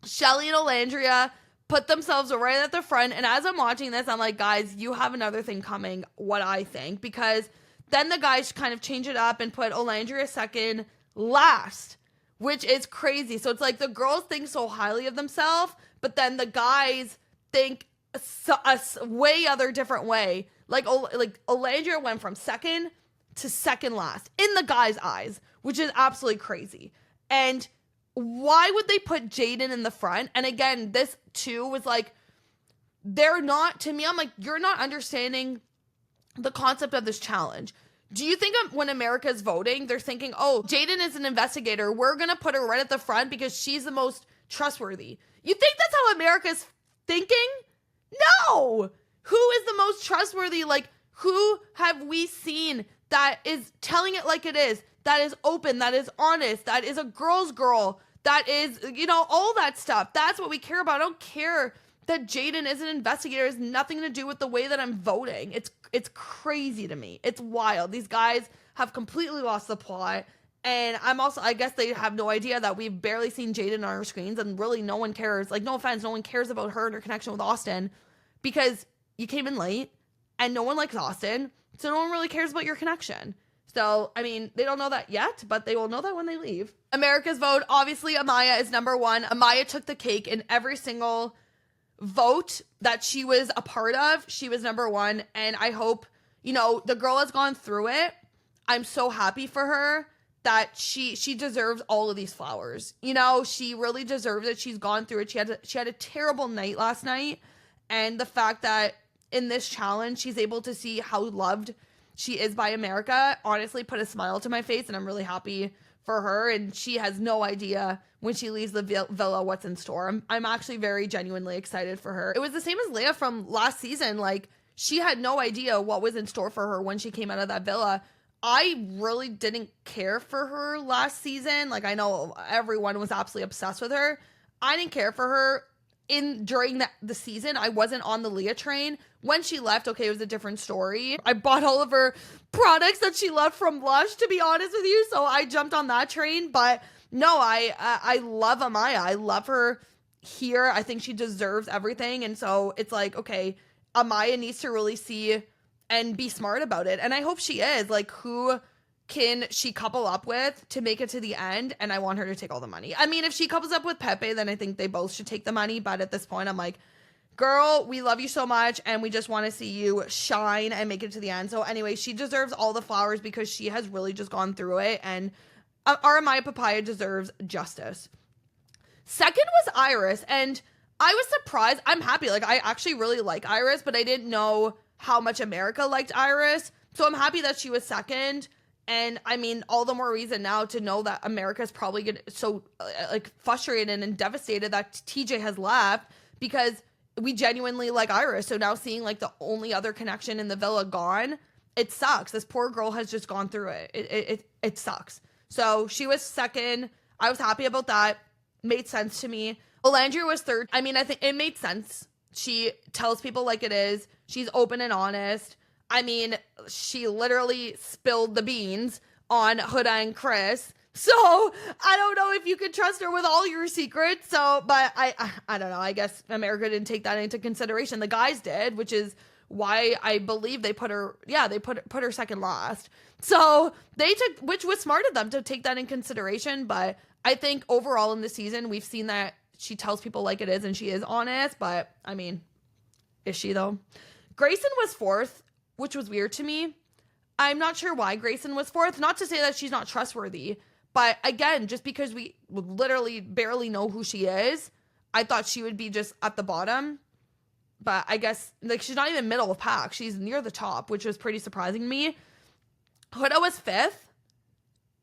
Chelley and Olandria put themselves right at the front. And as I'm watching this, I'm like, guys, you have another thing coming, what I think. Because then the guys kind of change it up and put Olandria second last, which is crazy. So it's like the girls think so highly of themselves, but then the guys think a way other different way. Like Olandria went from second to second last in the guys' eyes, which is absolutely crazy. And why would they put Jaden in the front? And again, this too was like, they're not, to me, I'm like, you're not understanding the concept of this challenge. Do you think when America's voting, they're thinking, oh, Jaden is an investigator. We're going to put her right at the front because she's the most trustworthy. You think that's how America's thinking? No! Who is the most trustworthy? Like, Who have we seen that is telling it like it is, that is open, that is honest, that is a girl's girl, that is, all that stuff? That's what we care about. I don't care that Jaden is an investigator. It has nothing to do with the way that I'm voting. It's crazy to me. It's wild. These guys have completely lost the plot. And I guess they have no idea that we've barely seen Jaden on our screens, and really no one cares. Like, no offense, no one cares about her and her connection with Austin, because you came in late and no one likes Austin. So no one really cares about your connection. So, I mean, they don't know that yet, but they will know that when they leave. America's vote, obviously, Amaya is number one. Amaya took the cake in every single vote that she was a part of. She was number one. And I hope, the girl has gone through it. I'm so happy for her that she deserves all of these flowers. She really deserves it. She's gone through it. She had a terrible night last night. And the fact that in this challenge, she's able to see how loved she is by America, honestly put a smile to my face, and I'm really happy for her. And she has no idea when she leaves the villa what's in store. I'm actually very genuinely excited for her. It was the same as Leah from last season. Like, she had no idea what was in store for her when she came out of that villa. I really didn't care for her last season. Like, I know everyone was absolutely obsessed with her. I didn't care for her during the season. I wasn't on the Leah train. When she left, okay, it was a different story. I bought all of her products that she loved from Lush, to be honest with you. So I jumped on that train. But no, I love Amaya. I love her here. I think she deserves everything. And so it's like, okay, Amaya needs to really see and be smart about it. And I hope she is. Like, who can she couple up with to make it to the end? And I want her to take all the money. I mean, if she couples up with Pepe, then I think they both should take the money. But at this point, I'm like, girl, we love you so much, and we just want to see you shine and make it to the end. So anyway, she deserves all the flowers because she has really just gone through it. And our Amaya Papaya deserves justice. Second was Iris. And I was surprised. I'm happy. Like, I actually really like Iris, but I didn't know how much America liked Iris. So I'm happy that she was second. And I mean, all the more reason now to know that America's probably so frustrated and devastated that TJ has left, because we genuinely like Iris. So now seeing like the only other connection in the villa gone, it sucks. This poor girl has just gone through it. It sucks. So she was second. I was happy about that. Made sense to me. Olandria was third. I mean, I think it made sense. She tells people like it is. She's open and honest. I mean, she literally spilled the beans on Huda and Chris. So I don't know if you could trust her with all your secrets. So, but I don't know. I guess America didn't take that into consideration. The guys did, which is why I believe they put her. Yeah, they put her second last. So they took, which was smart of them to take that in consideration. But I think overall in the season, we've seen that she tells people like it is and she is honest. But I mean, is she though? Grayson was fourth, which was weird to me. I'm not sure why Grayson was fourth. Not to say that she's not trustworthy, but again, just because we literally barely know who she is, I thought she would be just at the bottom. But I guess, like, she's not even middle of pack. She's near the top, which was pretty surprising to me. Huda was fifth.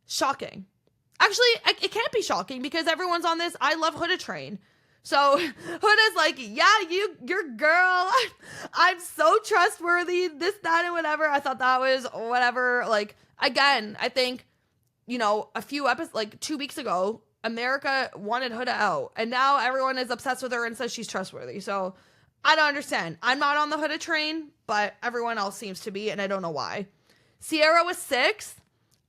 Shocking. Actually, it can't be shocking because everyone's on this I love Huda train. So Huda's like, yeah, your girl, I'm so trustworthy, this, that, and whatever. I thought that was whatever. Like, again, I think, a few episodes, like 2 weeks ago, America wanted Huda out. And now everyone is obsessed with her and says she's trustworthy. So I don't understand. I'm not on the Huda train, but everyone else seems to be, and I don't know why. Cierra was sixth.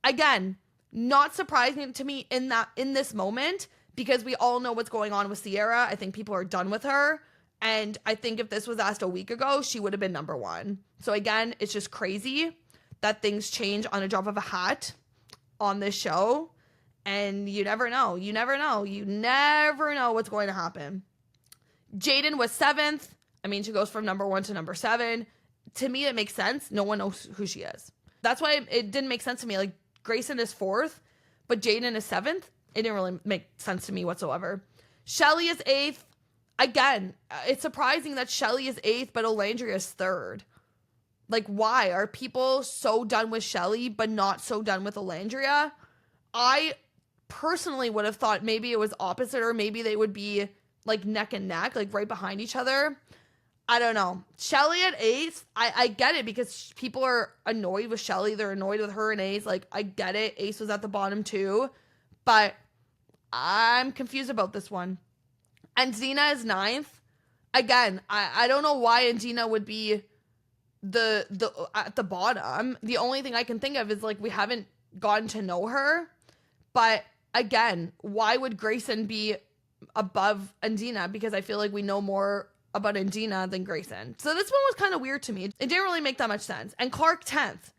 Again, not surprising to me in this moment, because we all know what's going on with Cierra. I think people are done with her. And I think if this was asked a week ago, she would have been number one. So again, it's just crazy that things change on a drop of a hat on this show. And you never know. You never know. You never know what's going to happen. Jaden was seventh. I mean, she goes from number one to number seven. To me, it makes sense. No one knows who she is. That's why it didn't make sense to me. Like, Grayson is fourth, but Jaden is seventh. It didn't really make sense to me whatsoever. Chelley is eighth. Again, it's surprising that Chelley is eighth, but Olandria is third. Like, why? Are people so done with Chelley, but not so done with Olandria? I personally would have thought maybe it was opposite, or maybe they would be like neck and neck, like right behind each other. I don't know. Chelley and Ace, I get it because people are annoyed with Chelley. They're annoyed with her and Ace. Like, I get it. Ace was at the bottom too. But I'm confused about this one. And Xena is 9th. Again, I don't know why Xena would be the at the bottom. The only thing I can think of is like we haven't gotten to know her. But again, why would Grayson be above Xena? Because I feel like we know more about Xena than Grayson. So this one was kind of weird to me. It didn't really make that much sense. And Clarke 10th.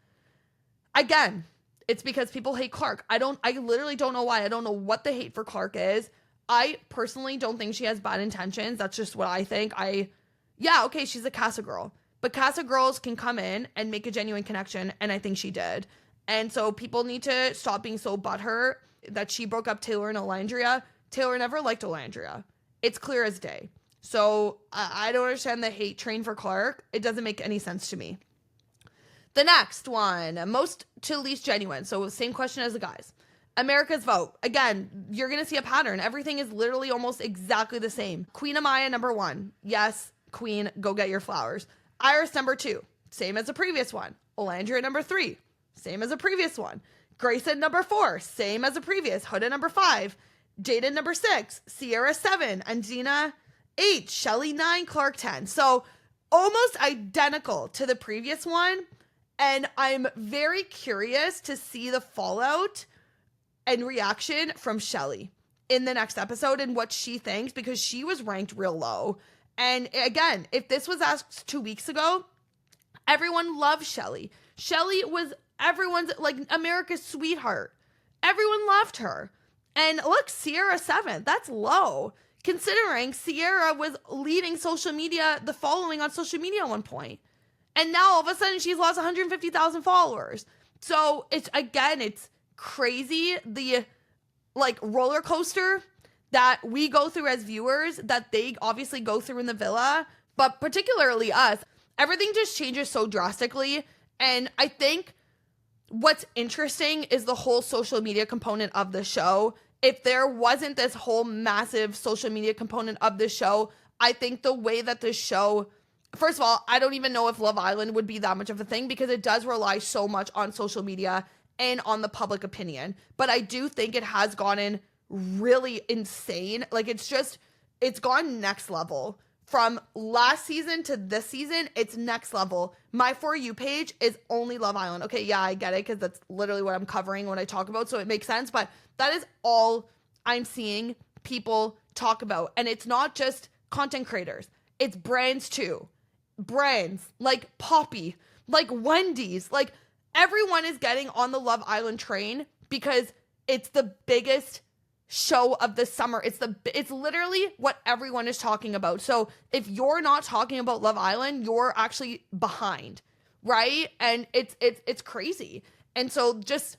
Again, it's because people hate Clarke. I literally don't know why. I don't know what the hate for Clarke is. I personally don't think she has bad intentions. That's just what I think. Yeah, okay, she's a Casa girl. But Casa girls can come in and make a genuine connection, and I think she did. And so people need to stop being so butthurt that she broke up Taylor and Olandria. Taylor never liked Olandria. It's clear as day. So I don't understand the hate train for Clarke. It doesn't make any sense to me. The next one, most to least genuine. So same question as the guys. America's vote. Again, you're going to see a pattern. Everything is literally almost exactly the same. Queen Amaya, number 1. Yes, Queen, go get your flowers. Iris, number 2. Same as the previous one. Olandria, number 3. Same as the previous one. Grayson, number 4. Same as the previous. Huda, number 5. Jaden, number 6. Cierra, 7. And Xena, 8. Chelley, 9. Clarke, 10. So almost identical to the previous one. And I'm very curious to see the fallout and reaction from Chelley in the next episode and what she thinks, because she was ranked real low. And again, if this was asked 2 weeks ago, everyone loved Chelley. Chelley was everyone's, like, America's sweetheart. Everyone loved her. And look, Cierra 7th. That's low, considering Cierra was leading social media, the following on social media at one point. And now all of a sudden she's lost 150,000 followers. So it's crazy, the like roller coaster that we go through as viewers, that they obviously go through in the villa, but particularly us. Everything just changes so drastically. And I think what's interesting is the whole social media component of the show. If there wasn't this whole massive social media component of the show, I think the way that the show, first of all, I don't even know if Love Island would be that much of a thing, because it does rely so much on social media and on the public opinion. But I do think it has gotten really insane. Like, it's gone next level. From last season to this season, it's next level. My For You page is only Love Island. Okay, yeah, I get it, because that's literally what I'm covering when I talk about, so it makes sense. But that is all I'm seeing people talk about. And it's not just content creators. It's brands too. Brands like Poppy, like Wendy's, like everyone is getting on the Love Island train because it's the biggest show of the summer. It's literally what everyone is talking about. So if you're not talking about Love Island, you're actually behind, right? And it's crazy. And so just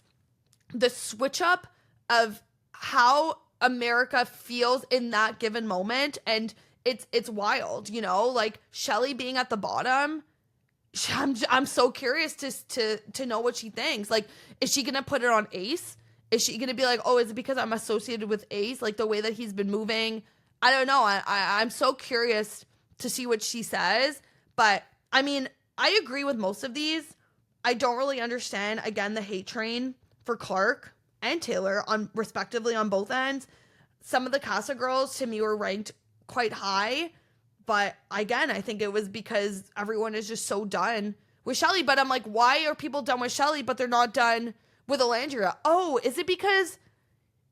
the switch up of how America feels in that given moment, and it's wild, you know, like Chelley being at the bottom. I'm so curious to know what she thinks. Like, is she gonna put it on Ace? Is she gonna be like, oh, is it because I'm associated with Ace? Like the way that he's been moving, I don't know. I'm so curious to see what she says. But I mean, I agree with most of these. I don't really understand, again, the hate train for Clarke and Taylor on respectively on both ends. Some of the Casa girls to me were ranked quite high. But again, I think it was because everyone is just so done with Chelley. But I'm like, why are people done with Chelley, but they're not done with Olandria? Oh, is it because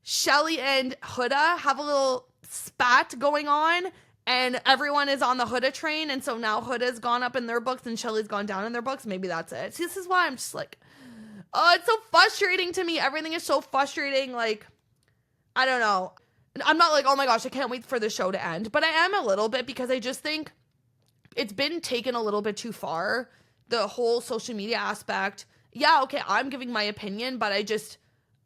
Chelley and Huda have a little spat going on and everyone is on the Huda train? And so now Huda's gone up in their books and Chelley's gone down in their books. Maybe that's it. See, this is why I'm just like, oh, it's so frustrating to me. Everything is so frustrating. Like, I don't know. I'm not like, oh my gosh, I can't wait for the show to end. But I am a little bit, because I just think it's been taken a little bit too far. The whole social media aspect. Yeah, okay, I'm giving my opinion, but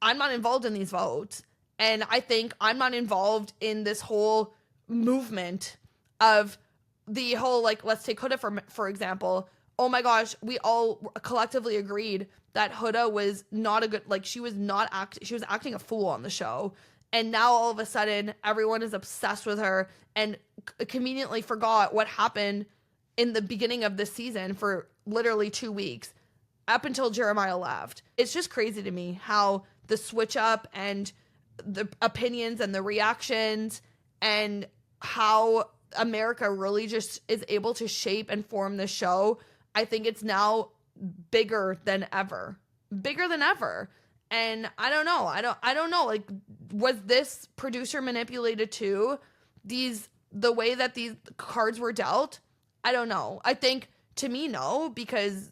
I'm not involved in these votes. And I think I'm not involved in this whole movement of the whole, like, let's take Huda for example. Oh my gosh, we all collectively agreed that Huda was not a good, like, she was acting a fool on the show. And now all of a sudden, everyone is obsessed with her and conveniently forgot what happened in the beginning of this season for literally 2 weeks up until Jeremiah left. It's just crazy to me how the switch up and the opinions and the reactions and how America really just is able to shape and form the show. I think it's now bigger than ever. Bigger than ever. And I don't know. I don't know. Like, was this producer manipulated too? The way that these cards were dealt? I don't know. I think, to me, no, because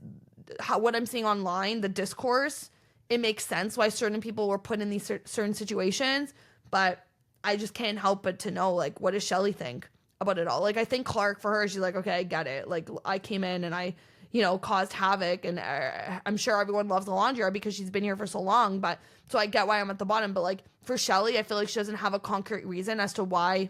what I'm seeing online, the discourse, it makes sense why certain people were put in these certain situations, but I just can't help but to know, like, what does Chelley think about it all? Like, I think Clarke, for her, she's like, okay, I get it. Like, I came in and I, caused havoc, and I'm sure everyone loves Olandria because she's been here for so long, but so I get why I'm at the bottom. But, like, for Chelley, I feel like she doesn't have a concrete reason as to why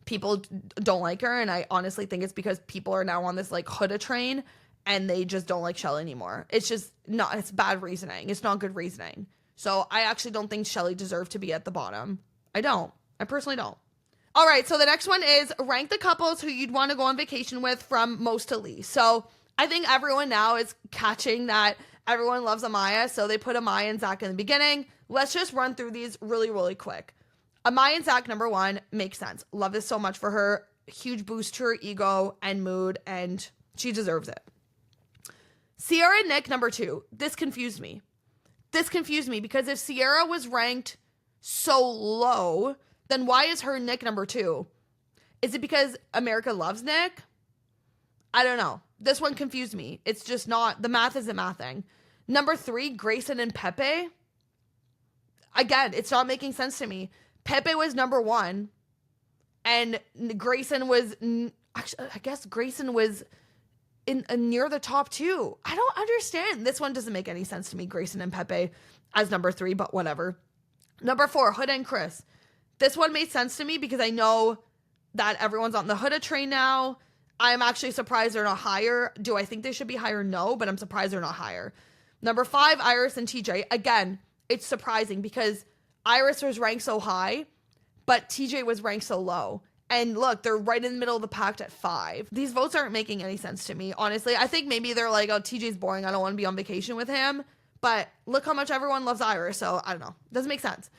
people don't like her, and I honestly think it's because people are now on this, like, huda train, and they just don't like Chelley anymore. It's just not, it's bad reasoning. It's not good reasoning. So I actually don't think Chelley deserved to be at the bottom. I don't. I personally don't. All right, so the next one is rank the couples who you'd want to go on vacation with from most to least. So I think everyone now is catching that everyone loves Amaya, so they put Amaya and Zach in the beginning. Let's just run through these really, really quick. Amaya and Zach, number one, makes sense. Love this so much for her. Huge boost to her ego and mood, and she deserves it. Cierra and Nick, number two. This confused me. Because if Cierra was ranked so low, then why is her Nick number two? Is it because America loves Nick? I don't know. This one confused me. It's just not, the math isn't mathing. Number three, Grayson and Pepe. Again, it's not making sense to me. Pepe was number one, and Grayson was, actually, I guess Grayson was in near the top two. I don't understand. This one doesn't make any sense to me, Grayson and Pepe as number three, but whatever. Number four, Huda and Chris. This one made sense to me because I know that everyone's on the Huda train now. I'm actually surprised they're not higher. Do I think they should be higher? No, but I'm surprised they're not higher. Number five, Iris and TJ. Again, it's surprising because Iris was ranked so high, but TJ was ranked so low. And look, they're right in the middle of the pack at 5. These votes aren't making any sense to me, honestly. I think maybe they're like, oh, TJ's boring. I don't want to be on vacation with him. But look how much everyone loves Iris. So I don't know. Doesn't make sense.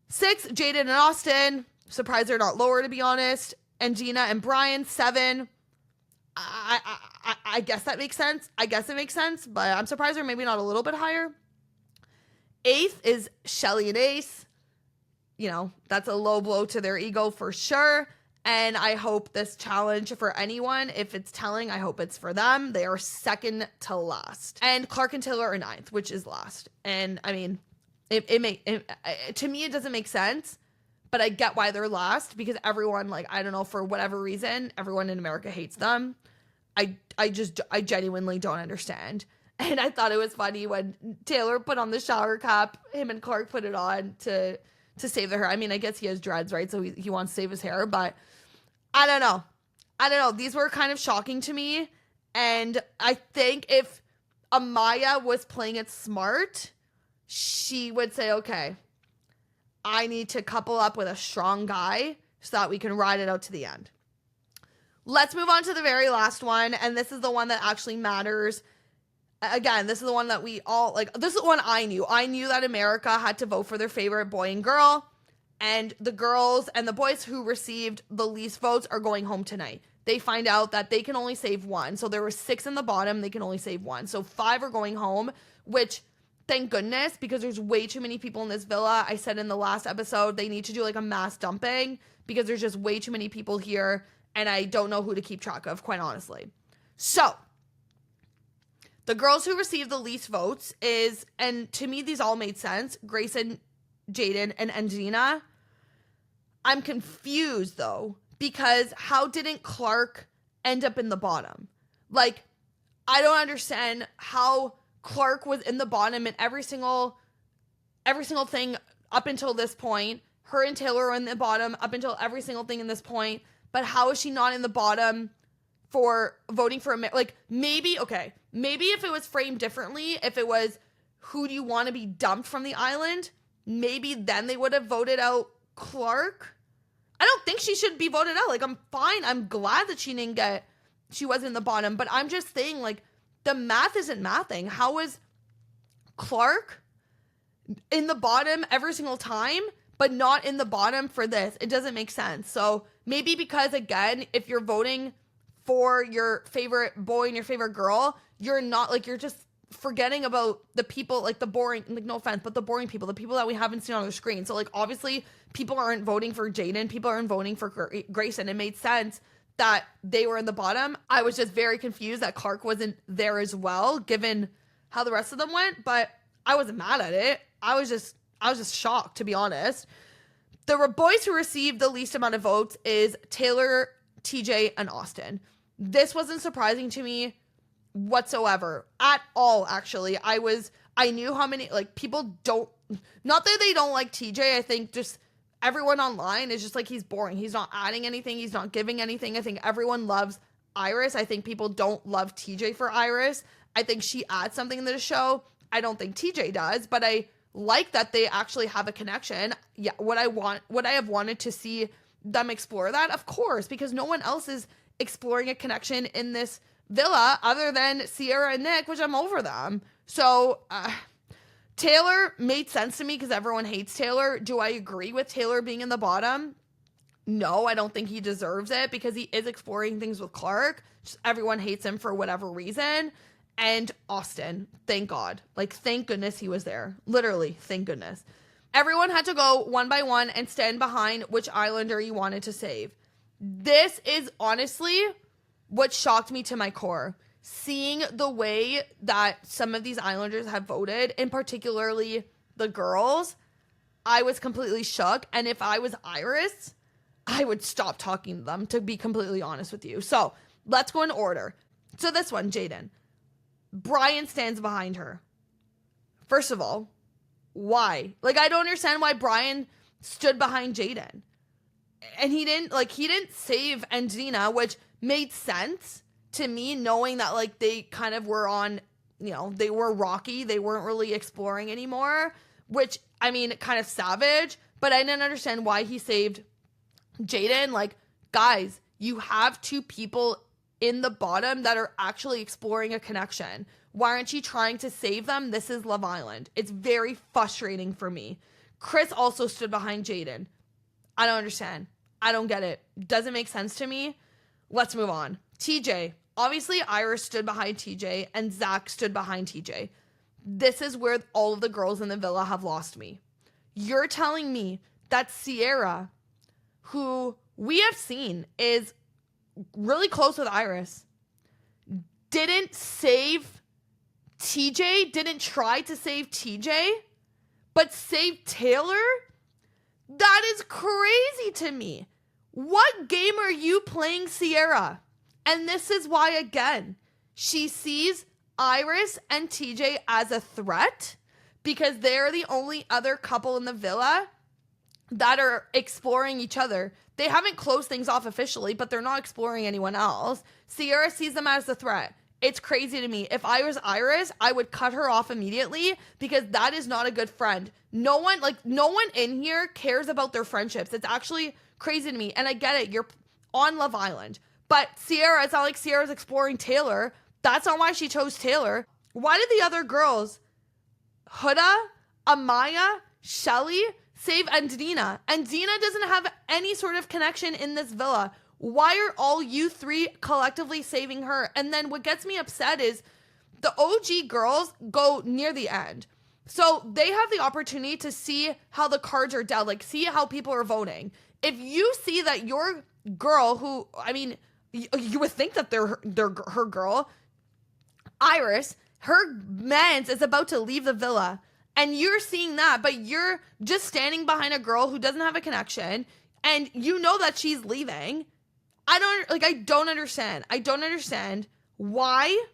6, Jaden and Austin. Surprised they're not lower, to be honest. And Gina and Brian, 7. I guess that makes sense. I guess it makes sense. But I'm surprised they're maybe not a little bit higher. 8th is Chelley and Ace. That's a low blow to their ego for sure. And I hope this challenge for anyone, if it's telling, I hope it's for them. They are second to last. And Clarke and Taylor are 9th, which is last. And I mean, to me, it doesn't make sense, but I get why they're last because everyone, like, I don't know, for whatever reason, everyone in America hates them. I genuinely don't understand. And I thought it was funny when Taylor put on the shower cap, him and Clarke put it on to save the hair. I mean, I guess he has dreads, right? So he wants to save his hair, but I don't know. These were kind of shocking to me. And I think if Amaya was playing it smart, she would say, okay, I need to couple up with a strong guy so that we can ride it out to the end. Let's move on to the very last one. And this is the one that actually matters. Again, this is the one that we all, like, this is the one I knew. I knew that America had to vote for their favorite boy and girl. And the girls and the boys who received the least votes are going home tonight. They find out that they can only save 1. So there were 6 in the bottom. They can only save 1. So 5 are going home, which, thank goodness, because there's way too many people in this villa. I said in the last episode, they need to do like a mass dumping because there's just way too many people here. And I don't know who to keep track of, quite honestly. So the girls who received the least votes is, and to me, these all made sense, Grayson, Jaden, and Angina. I'm confused, though, because how didn't Clarke end up in the bottom? Like, I don't understand how Clarke was in the bottom in every single thing up until this point. Her and Taylor were in the bottom up until every single thing in this point. But how is she not in the bottom for voting for like, maybe if it was framed differently, if it was who do you want to be dumped from the island, maybe then they would have voted out Clarke. I don't think she should be voted out. Like, I'm fine. I'm glad that she didn't get she was in the bottom. But I'm just saying, like, the math isn't mathing. How is Clarke in the bottom every single time, but not in the bottom for this? It doesn't make sense. So maybe because, again, if you're voting for your favorite boy and your favorite girl, you're not, like, you're just forgetting about the people, like, the boring, like, no offense, but the boring people, the people that we haven't seen on the screen. So, like, obviously people aren't voting for Jaden, people aren't voting for Grayson. It made sense that they were in the bottom. I was just very confused that Clarke wasn't there as well, given how the rest of them went, but I wasn't mad at it. I was just shocked, to be honest. The boys who received the least amount of votes is Taylor, TJ, and Austin. This wasn't surprising to me whatsoever, at all, actually. I knew how many, like, people don't, not that they don't like TJ, I think just everyone online is just like, he's boring. He's not adding anything. He's not giving anything. I think everyone loves Iris. I think people don't love TJ for Iris. I think she adds something to the show. I don't think TJ does, but I like that they actually have a connection. Yeah, would I have wanted to see them explore that? Of course, because no one else is exploring a connection in this villa other than Cierra and Nick, which I'm over them. So, Taylor made sense to me because everyone hates Taylor. Do I agree with Taylor being in the bottom? No, I don't think he deserves it because he is exploring things with Clarke. Just everyone hates him for whatever reason. And Austin, thank God. Like, thank goodness he was there. Literally, thank goodness. Everyone had to go one by one and stand behind which Islander you wanted to save. This is honestly what shocked me to my core. Seeing the way that some of these Islanders have voted, and particularly the girls, I was completely shook. And if I was Iris, I would stop talking to them, to be completely honest with you. So let's go in order. So this one, Jaden. Brian stands behind her. First of all, why? Like, I don't understand why Brian stood behind Jaden. And he didn't save Angelina, which made sense to me, knowing that, like, they kind of were on, you know, they were rocky. They weren't really exploring anymore, which, I mean, kind of savage, but I didn't understand why he saved Jaden. Like, guys, you have two people in the bottom that are actually exploring a connection. Why aren't you trying to save them? This is Love Island. It's very frustrating for me. Chris also stood behind Jaden. I don't understand. I don't get it. Doesn't make sense to me. Let's move on. TJ. Obviously, Iris stood behind TJ and Zach stood behind TJ. This is where all of the girls in the villa have lost me. You're telling me that Cierra, who we have seen is really close with Iris, didn't save TJ, didn't try to save TJ, but saved Taylor? That is crazy to me. What game are you playing, Cierra? And this is why, again, she sees Iris and TJ as a threat because they're the only other couple in the villa that are exploring each other. They haven't closed things off officially, but they're not exploring anyone else. Cierra sees them as a threat. It's crazy to me. If I was Iris, I would cut her off immediately because that is not a good friend. No one in here cares about their friendships. It's actually crazy to me. And I get it. You're on Love Island. But Cierra, it's not like Sierra's exploring Taylor. That's not why she chose Taylor. Why did the other girls, Huda, Amaya, Chelley, save Angelina? Angelina doesn't have any sort of connection in this villa. Why are all you three collectively saving her? And then what gets me upset is the OG girls go near the end. So they have the opportunity to see how the cards are dealt, like see how people are voting. If you see that your girl, who, I mean, you would think that they're her girl, Iris, her man's is about to leave the villa. And you're seeing that, but you're just standing behind a girl who doesn't have a connection. And you know that she's leaving. I don't understand. I don't understand why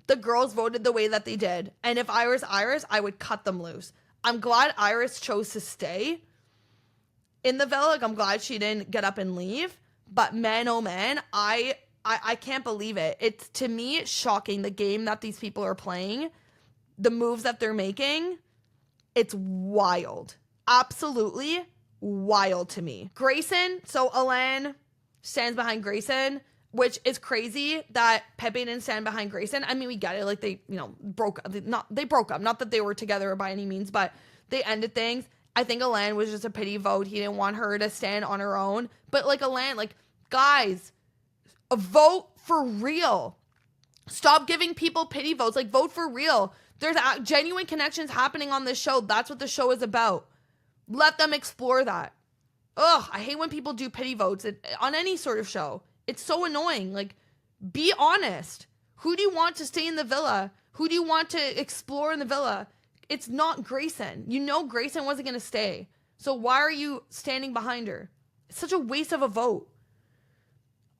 the girls voted the way that they did. And if I was Iris, I would cut them loose. I'm glad Iris chose to stay in the villa. Like, I'm glad she didn't get up and leave. But man, oh man, I can't believe it. It's, to me, shocking, the game that these people are playing, the moves that they're making. It's wild. Absolutely wild to me. Grayson, so Alan stands behind Grayson. which is crazy that Pepe didn't stand behind Grayson. I mean, we get it. Like, they, broke up. They broke up. Not that they were together by any means, but they ended things. I think Elan was just a pity vote. He didn't want her to stand on her own. But, like, Elan, like, guys, a vote for real. Stop giving people pity votes. Like, vote for real. There's genuine connections happening on this show. That's what the show is about. Let them explore that. Ugh, I hate when people do pity votes on any sort of show. It's so annoying. Like, be honest. Who do you want to stay in the villa? Who do you want to explore in the villa? It's not Grayson. You know Grayson wasn't going to stay. So why are you standing behind her? It's such a waste of a vote.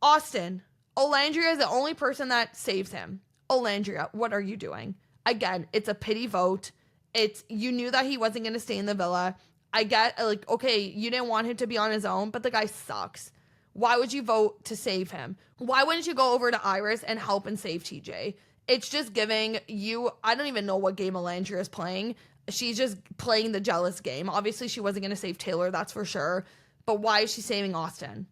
Austin. Olandria is the only person that saves him. Olandria, what are you doing? Again, it's a pity vote. You knew that he wasn't going to stay in the villa. I get, like, okay, you didn't want him to be on his own, but the guy sucks. Why would you vote to save him? Why wouldn't you go over to Iris and help and save TJ? It's just giving you, I don't even know what game Olandria is playing. She's just playing the jealous game. Obviously, she wasn't going to save Taylor, that's for sure. But why is she saving Austin?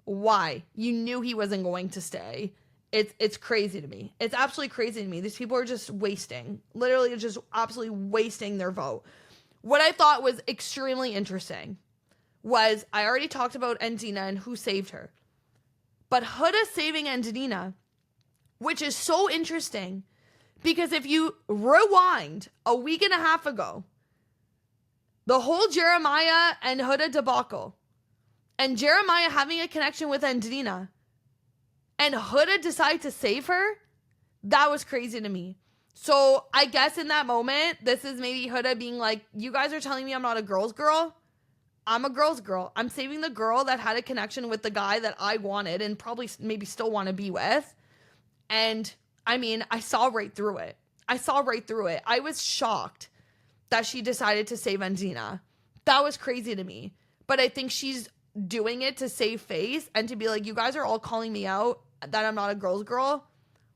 Why? You knew he wasn't going to stay. It's crazy to me. It's absolutely crazy to me. These people are just wasting. Literally just absolutely wasting their vote. What I thought was extremely interesting was, I already talked about Andina and who saved her. But Huda saving Andina, which is so interesting, because if you rewind a week and a half ago, the whole Jeremiah and Huda debacle, and Jeremiah having a connection with Andina, and Huda decide to save her, that was crazy to me. So I guess in that moment, this is maybe Huda being like, you guys are telling me I'm not a girl's girl? I'm a girl's girl. I'm saving the girl that had a connection with the guy that I wanted and probably maybe still want to be with. And I mean, I saw right through it. I was shocked that she decided to save Andina. That was crazy to me. But I think she's doing it to save face and to be like, you guys are all calling me out that I'm not a girl's girl.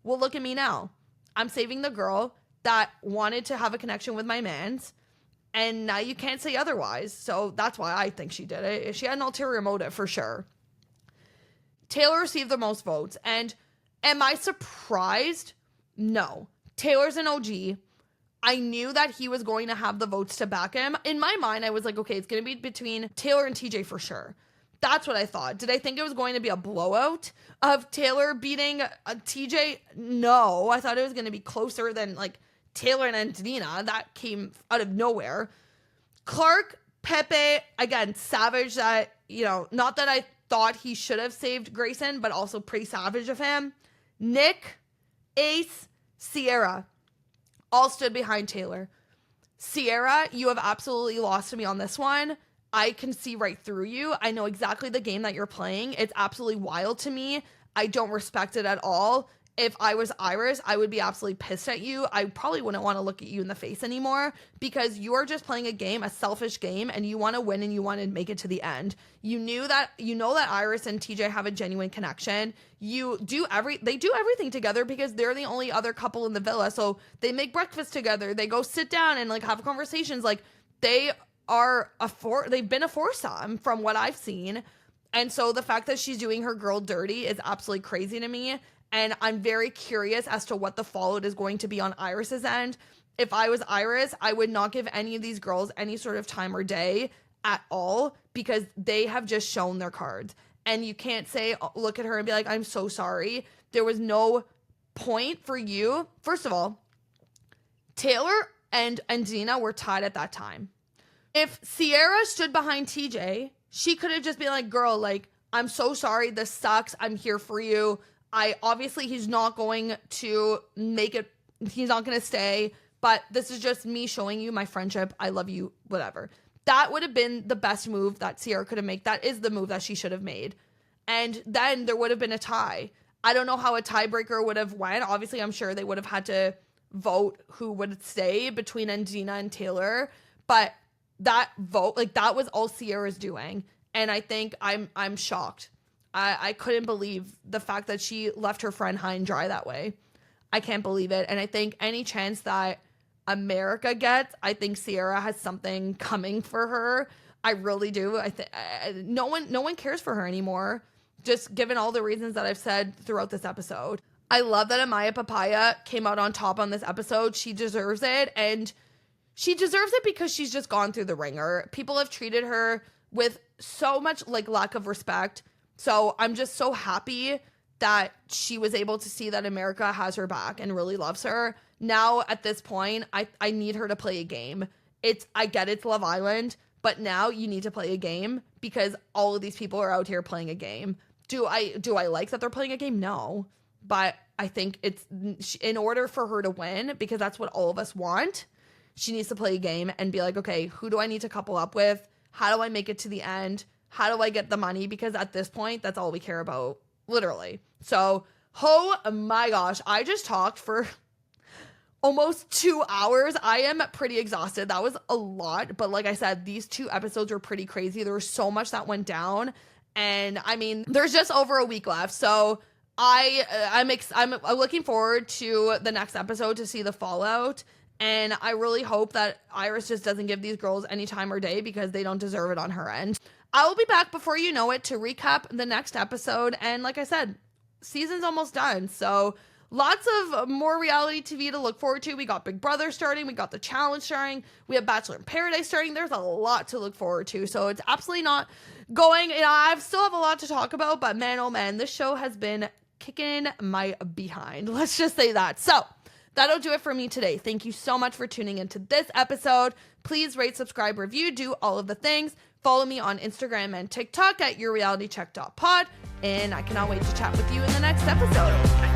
Well, look at me now. I'm saving the girl that wanted to have a connection with my mans. And now you can't say otherwise. So that's why I think she did it. She had an ulterior motive for sure. Taylor received the most votes. And am I surprised? No. Taylor's an OG. I knew that he was going to have the votes to back him. In my mind, I was like, okay, it's going to be between Taylor and TJ for sure. That's what I thought. Did I think it was going to be a blowout of Taylor beating TJ? No. I thought it was going to be closer than like Taylor and Andina. That came out of nowhere. Clarke, Pepe, again, savage that, not that I thought he should have saved Grayson, but also pretty savage of him. Nick, Ace, Cierra, all stood behind Taylor. Cierra, you have absolutely lost to me on this one. I can see right through you. I know exactly the game that you're playing. It's absolutely wild to me. I don't respect it at all. If I was Iris, I would be absolutely pissed at you. I probably wouldn't want to look at you in the face anymore because you're just playing a game, a selfish game, and you want to win and you want to make it to the end. You know that Iris and TJ have a genuine connection. They do everything together because they're the only other couple in the villa. So they make breakfast together. They go sit down and like have conversations. Like they've been a foursome from what I've seen. And so the fact that she's doing her girl dirty is absolutely crazy to me. And I'm very curious as to what the fallout is going to be on Iris's end. If I was Iris, I would not give any of these girls any sort of time or day at all because they have just shown their cards. And you can't look at her and be like, I'm so sorry. There was no point for you. First of all, Taylor and Andina were tied at that time. If Cierra stood behind TJ, she could have just been like, girl, like, I'm so sorry. This sucks. I'm here for you. Obviously he's not going to make it. He's not going to stay, but this is just me showing you my friendship. I love you, whatever. That would have been the best move that Cierra could have made. That is the move that she should have made. And then there would have been a tie. I don't know how a tiebreaker would have went. Obviously, I'm sure they would have had to vote who would stay between Andina and Taylor, but that vote, like that was all Sierra's doing. And I think I'm shocked. I couldn't believe the fact that she left her friend high and dry that way. I can't believe it. And I think any chance that America gets, I think Cierra has something coming for her. I really do. No one cares for her anymore. just given all the reasons that I've said throughout this episode. I love that Amaya Papaya came out on top on this episode. She deserves it, and she deserves it because she's just gone through the ringer. People have treated her with so much like lack of respect. So I'm just so happy that she was able to see that America has her back and really loves her. Now at this point, I need her to play a game. I get it's Love Island, but now you need to play a game because all of these people are out here playing a game. Do I like that they're playing a game? No. But I think it's in order for her to win, because that's what all of us want, she needs to play a game and be like, okay, who do I need to couple up with? How do I make it to the end? How do I get the money? Because at this point, that's all we care about, literally. So, oh my gosh, I just talked for almost 2 hours. I am pretty exhausted. That was a lot. But like I said, these 2 episodes were pretty crazy. There was so much that went down. And I mean, there's just over a week left. So I'm looking forward to the next episode to see the fallout. And I really hope that Iris just doesn't give these girls any time or day because they don't deserve it on her end. I will be back before you know it to recap the next episode. And like I said, season's almost done. So lots of more reality TV to look forward to. We got Big Brother starting. We got The Challenge starting. We have Bachelor in Paradise starting. There's a lot to look forward to. So it's absolutely not going. I still have a lot to talk about. But man, oh man, this show has been kicking my behind. Let's just say that. So that'll do it for me today. Thank you so much for tuning into this episode. Please rate, subscribe, review, do all of the things. Follow me on Instagram and TikTok at yourrealitycheck.pod. And I cannot wait to chat with you in the next episode.